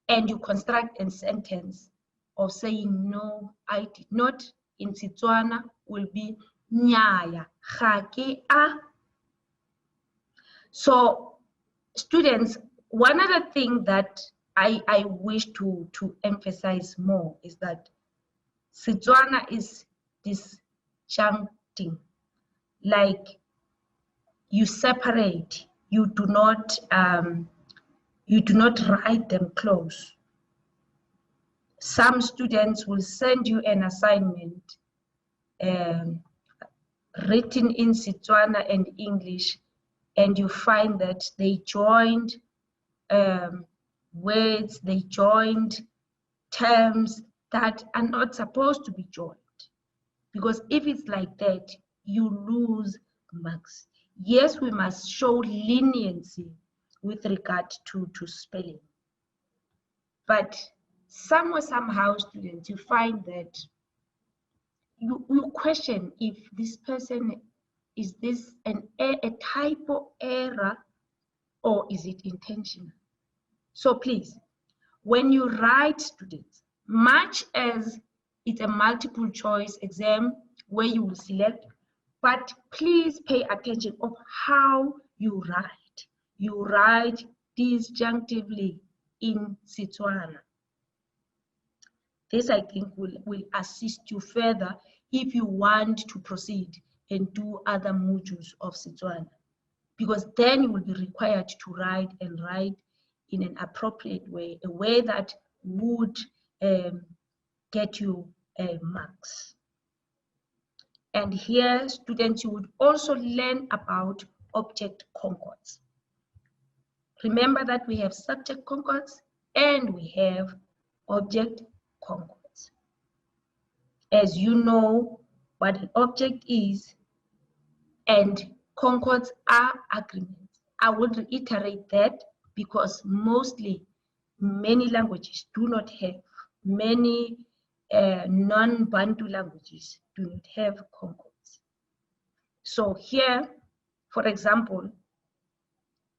and you construct a sentence of saying no, I did not. In Setswana will be nyaya, ga ke a. So students, one other thing that I wish to emphasize more is that Setswana is disjuncting. like you separate, you do not write them close. Some students will send you an assignment written in Setswana and English, and you find that they joined words, they joined terms that are not supposed to be joined. Because if it's like that, you lose marks. Yes, we must show leniency with regard to spelling. But somehow, students, you find that you question if this person, is this a typo error or is it intentional? So please, when you write, students, much as it's a multiple choice exam where you will select, but please pay attention of how you write. You write disjunctively in Setswana. This, I think, will assist you further if you want to proceed and do other modules of Setswana, because then you will be required to write in an appropriate way, a way that would get you marks. And here, students, you would also learn about object concords. Remember that we have subject concords and we have object concords. As you know what an object is, and concords are agreements. I will reiterate that because many languages do not have, many non-Bantu languages do not have concords. So here, for example,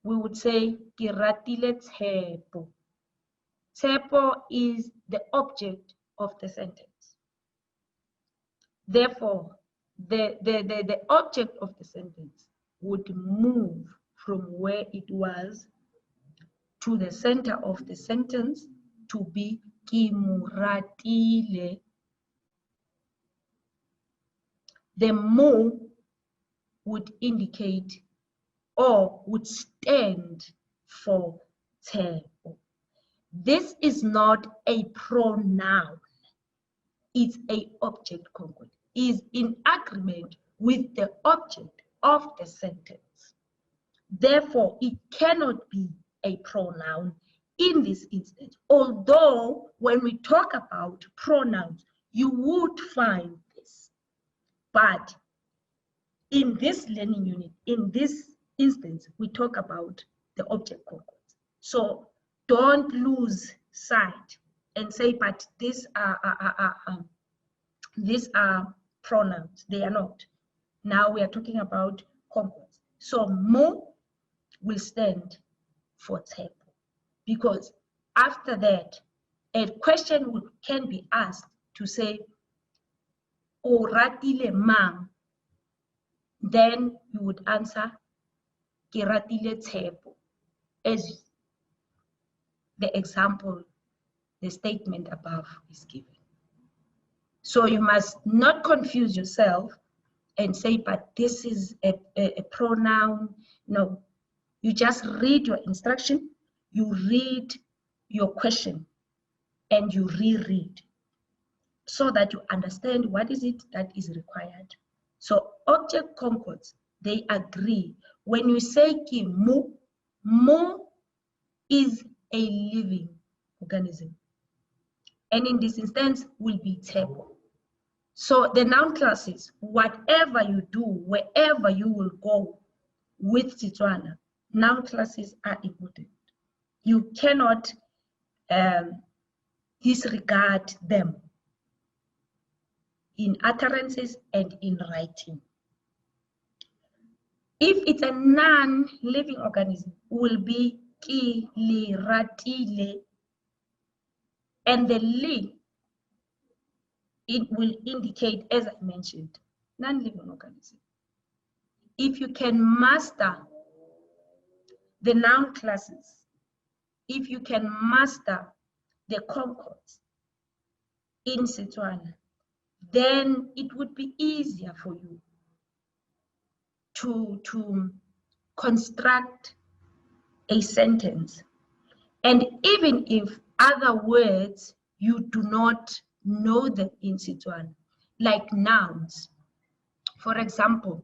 we would say, "Ke ratile tshepo." Tshepo is the object of the sentence. Therefore, the object of the sentence would move from where it was to the center of the sentence to be "Ke mo ratile." The mo would indicate or would stand for tshepo. This is not a pronoun. It's an object concord. Is in agreement with the object of the sentence. Therefore, it cannot be a pronoun in this instance. Although when we talk about pronouns, you would find this. But in this learning unit, in this instance, we talk about the object concords. So don't lose sight and say, but these are pronouns. They are not. Now we are talking about concords. So mo will stand for tshepo, because after that, a question can be asked to say, "O ratile mang?" Then you would answer, "Ke ratile tshepo," as the example, the statement above is given. So you must not confuse yourself and say, but this is a pronoun. No, you just read your instruction, you read your question, and you reread so that you understand what is it that is required. So object concords, they agree. When you say "Ke mo," mo is a living organism. And in this instance will be tshepo. So the noun classes, whatever you do, wherever you will go with Setswana, noun classes are important. You cannot disregard them in utterances and in writing. If it's a non-living organism, will be "Ke le ratile," and the "le," it will indicate, as I mentioned, non-living organism. If you can master the noun classes, if you can master the concords in Setswana, then it would be easier for you to construct a sentence. And even if other words you do not know them in Setswana, like nouns. For example,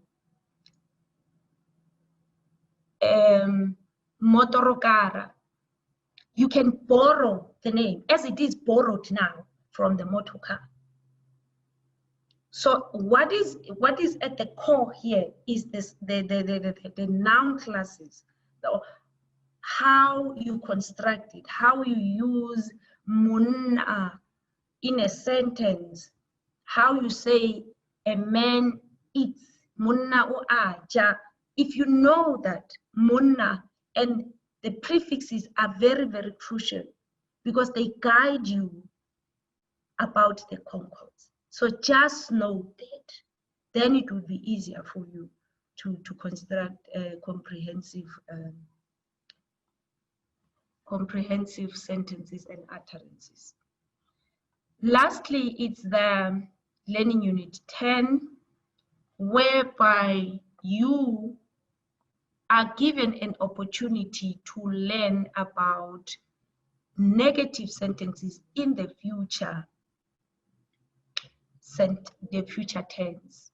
motorokara. You can borrow the name as it is borrowed now from the motor car. So what is at the core here is this the noun classes, how you construct it, how you use munna in a sentence, how you say a man eats, munna o aja. If you know that munna and the prefixes are very, very crucial because they guide you about the concords. So just know that. Then it will be easier for you to construct comprehensive sentences and utterances. Lastly, it's the learning unit 10, whereby you are given an opportunity to learn about negative sentences in the future tense.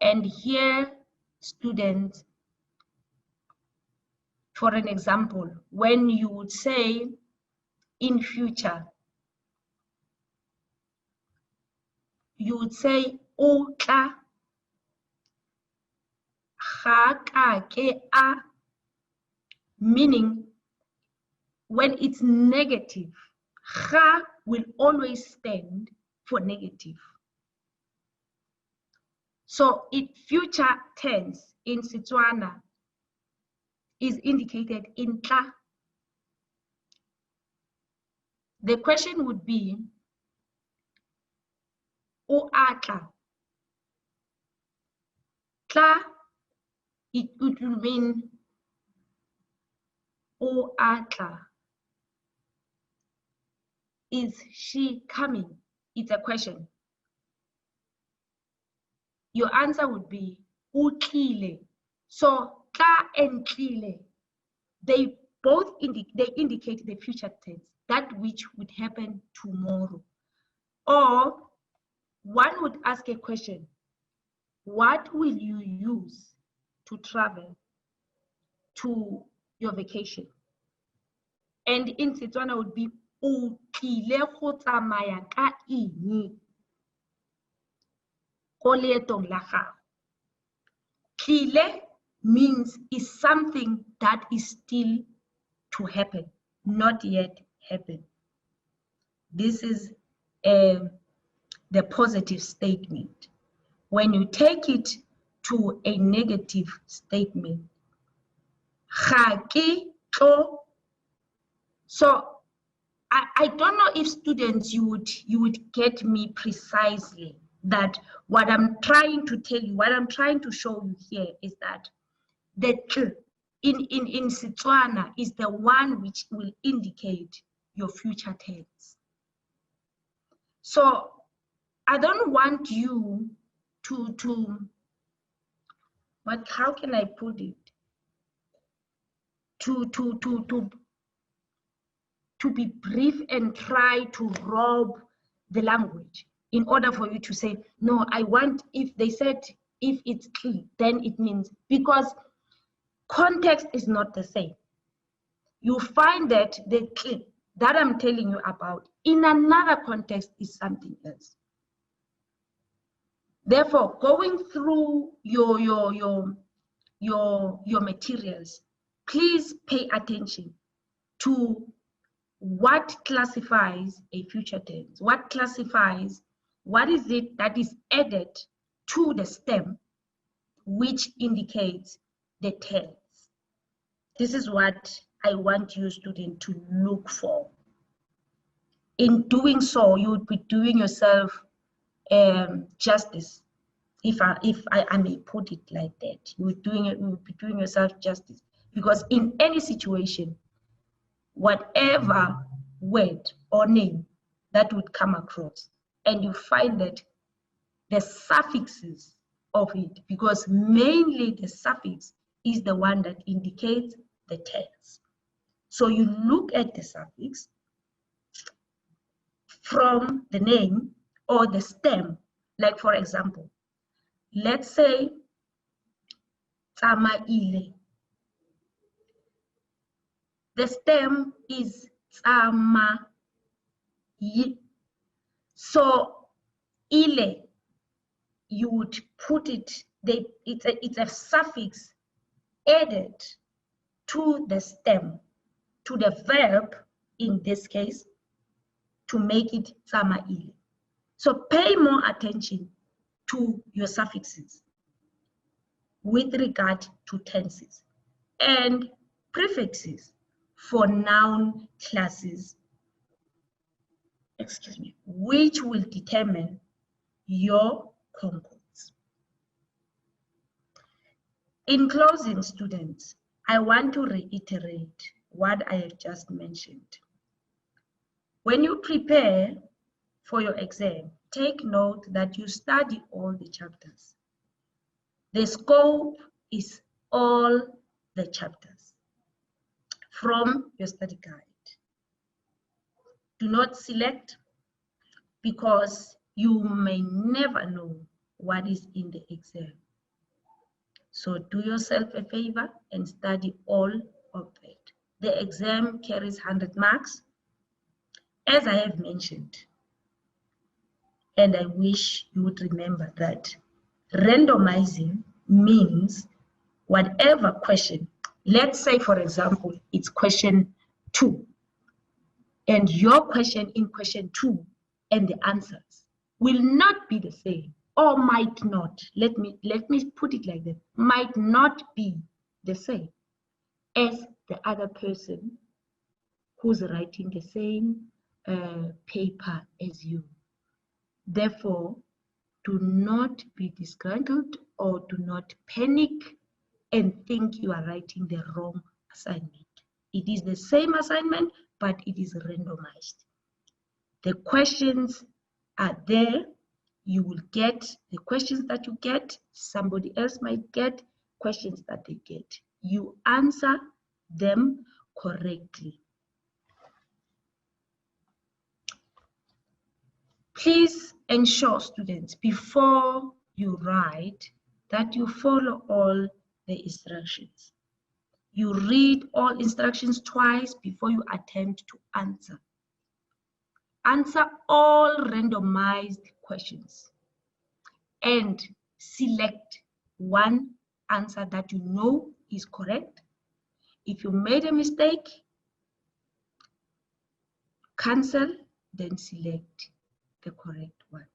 And here, students, for an example, when you would say in future, you would say utla, ga ka ke a, meaning when it's negative, ga will always stand for negative. So in future tense in Setswana is indicated in tla. The question would be o atla. Tla, it would mean o atla. Is she coming? It's a question. Your answer would be utlile. So tla and tlile, they both indicate the future tense, that which would happen tomorrow. Or one would ask a question, what will you use to travel to your vacation? And in Setswana would be o tlile go tsamaya ka eng ko leetong la gago. Tlile means is something that is still to happen, not yet happened. This is the positive statement. When you take it to a negative statement, ga ke tlo. So I don't know if students you would get me precisely that what I'm trying to tell you, what I'm trying to show you here is that the in Setswana is the one which will indicate your future tense. So I don't want you but how can I put it? To be brief and try to rob the language in order for you to say, no, I want, if they said, if it's clean, then it means, because context is not the same. You find that the clean that I'm telling you about in another context is something else. Therefore, going through your materials, please pay attention to what classifies a future tense, what classifies, what is it that is added to the stem which indicates the tense. This is what I want you students to look for. In doing so, you would be doing yourself justice, if I may put it like that. You would be doing yourself justice, because in any situation, whatever word or name that would come across, and you find that the suffixes of it, because mainly the suffix is the one that indicates the tense. So you look at the suffix from the name or the stem. Like for example, let's say tsamaile. The stem is tsama. So ile, you would put it, it's a suffix added to the stem, to the verb in this case, to make it tsamaile. So pay more attention to your suffixes with regard to tenses and prefixes for noun classes, which will determine your concords. In closing, students, I want to reiterate what I have just mentioned. When you prepare for your exam, take note that you study all the chapters. The scope is all the chapters from your study guide. Do not select, because you may never know what is in the exam. So do yourself a favor and study all of it. The exam carries 100 marks, as I have mentioned. And I wish you would remember that randomizing means whatever question, let's say for example, it's question 2, and your question in question 2 and the answers will not be the same, or might not, let me put it like that, might not be the same as the other person who's writing the same paper as you. Therefore, do not be disgruntled or do not panic and think you are writing the wrong assignment. It is the same assignment, but it is randomized. The questions are there. You will get the questions that you get. Somebody else might get questions that they get. You answer them correctly. Please ensure, students, before you write, that you follow all the instructions. You read all instructions twice before you attempt to answer. Answer all randomized questions and select one answer that you know is correct. If you made a mistake, cancel, then select the correct one.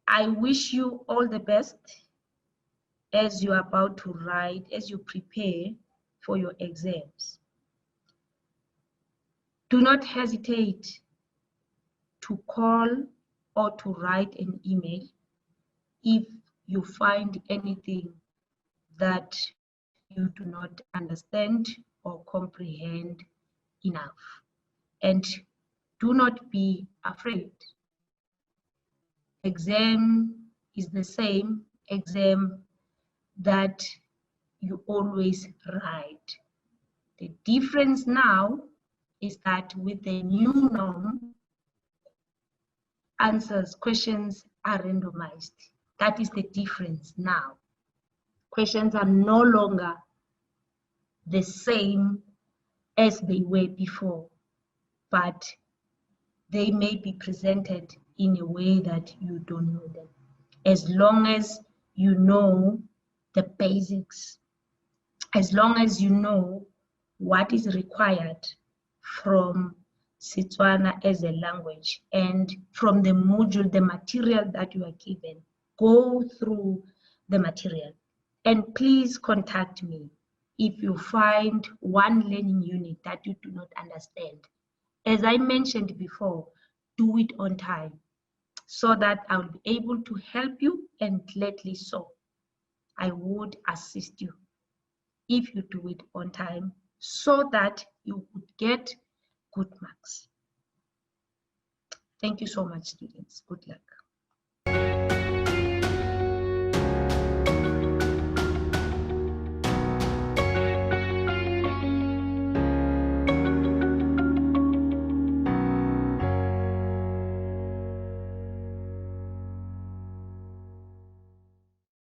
I wish you all the best as you are about to write, as you prepare for your exams. Do not hesitate to call or to write an email if you find anything that you do not understand or comprehend enough. And do not be afraid. Exam is the same exam that you always write. The difference now is that with the new norm, questions are randomized. That is the difference now. Questions are no longer the same as they were before, but they may be presented in a way that you don't know them. As long as you know the basics, as long as you know what is required from Setswana as a language and from the module, the material that you are given, go through the material. And please contact me if you find one learning unit that you do not understand. As I mentioned before, do it on time so that I will be able to help you, and gladly so. I would assist you if you do it on time so that you would get good marks. Thank you so much, students. Good luck.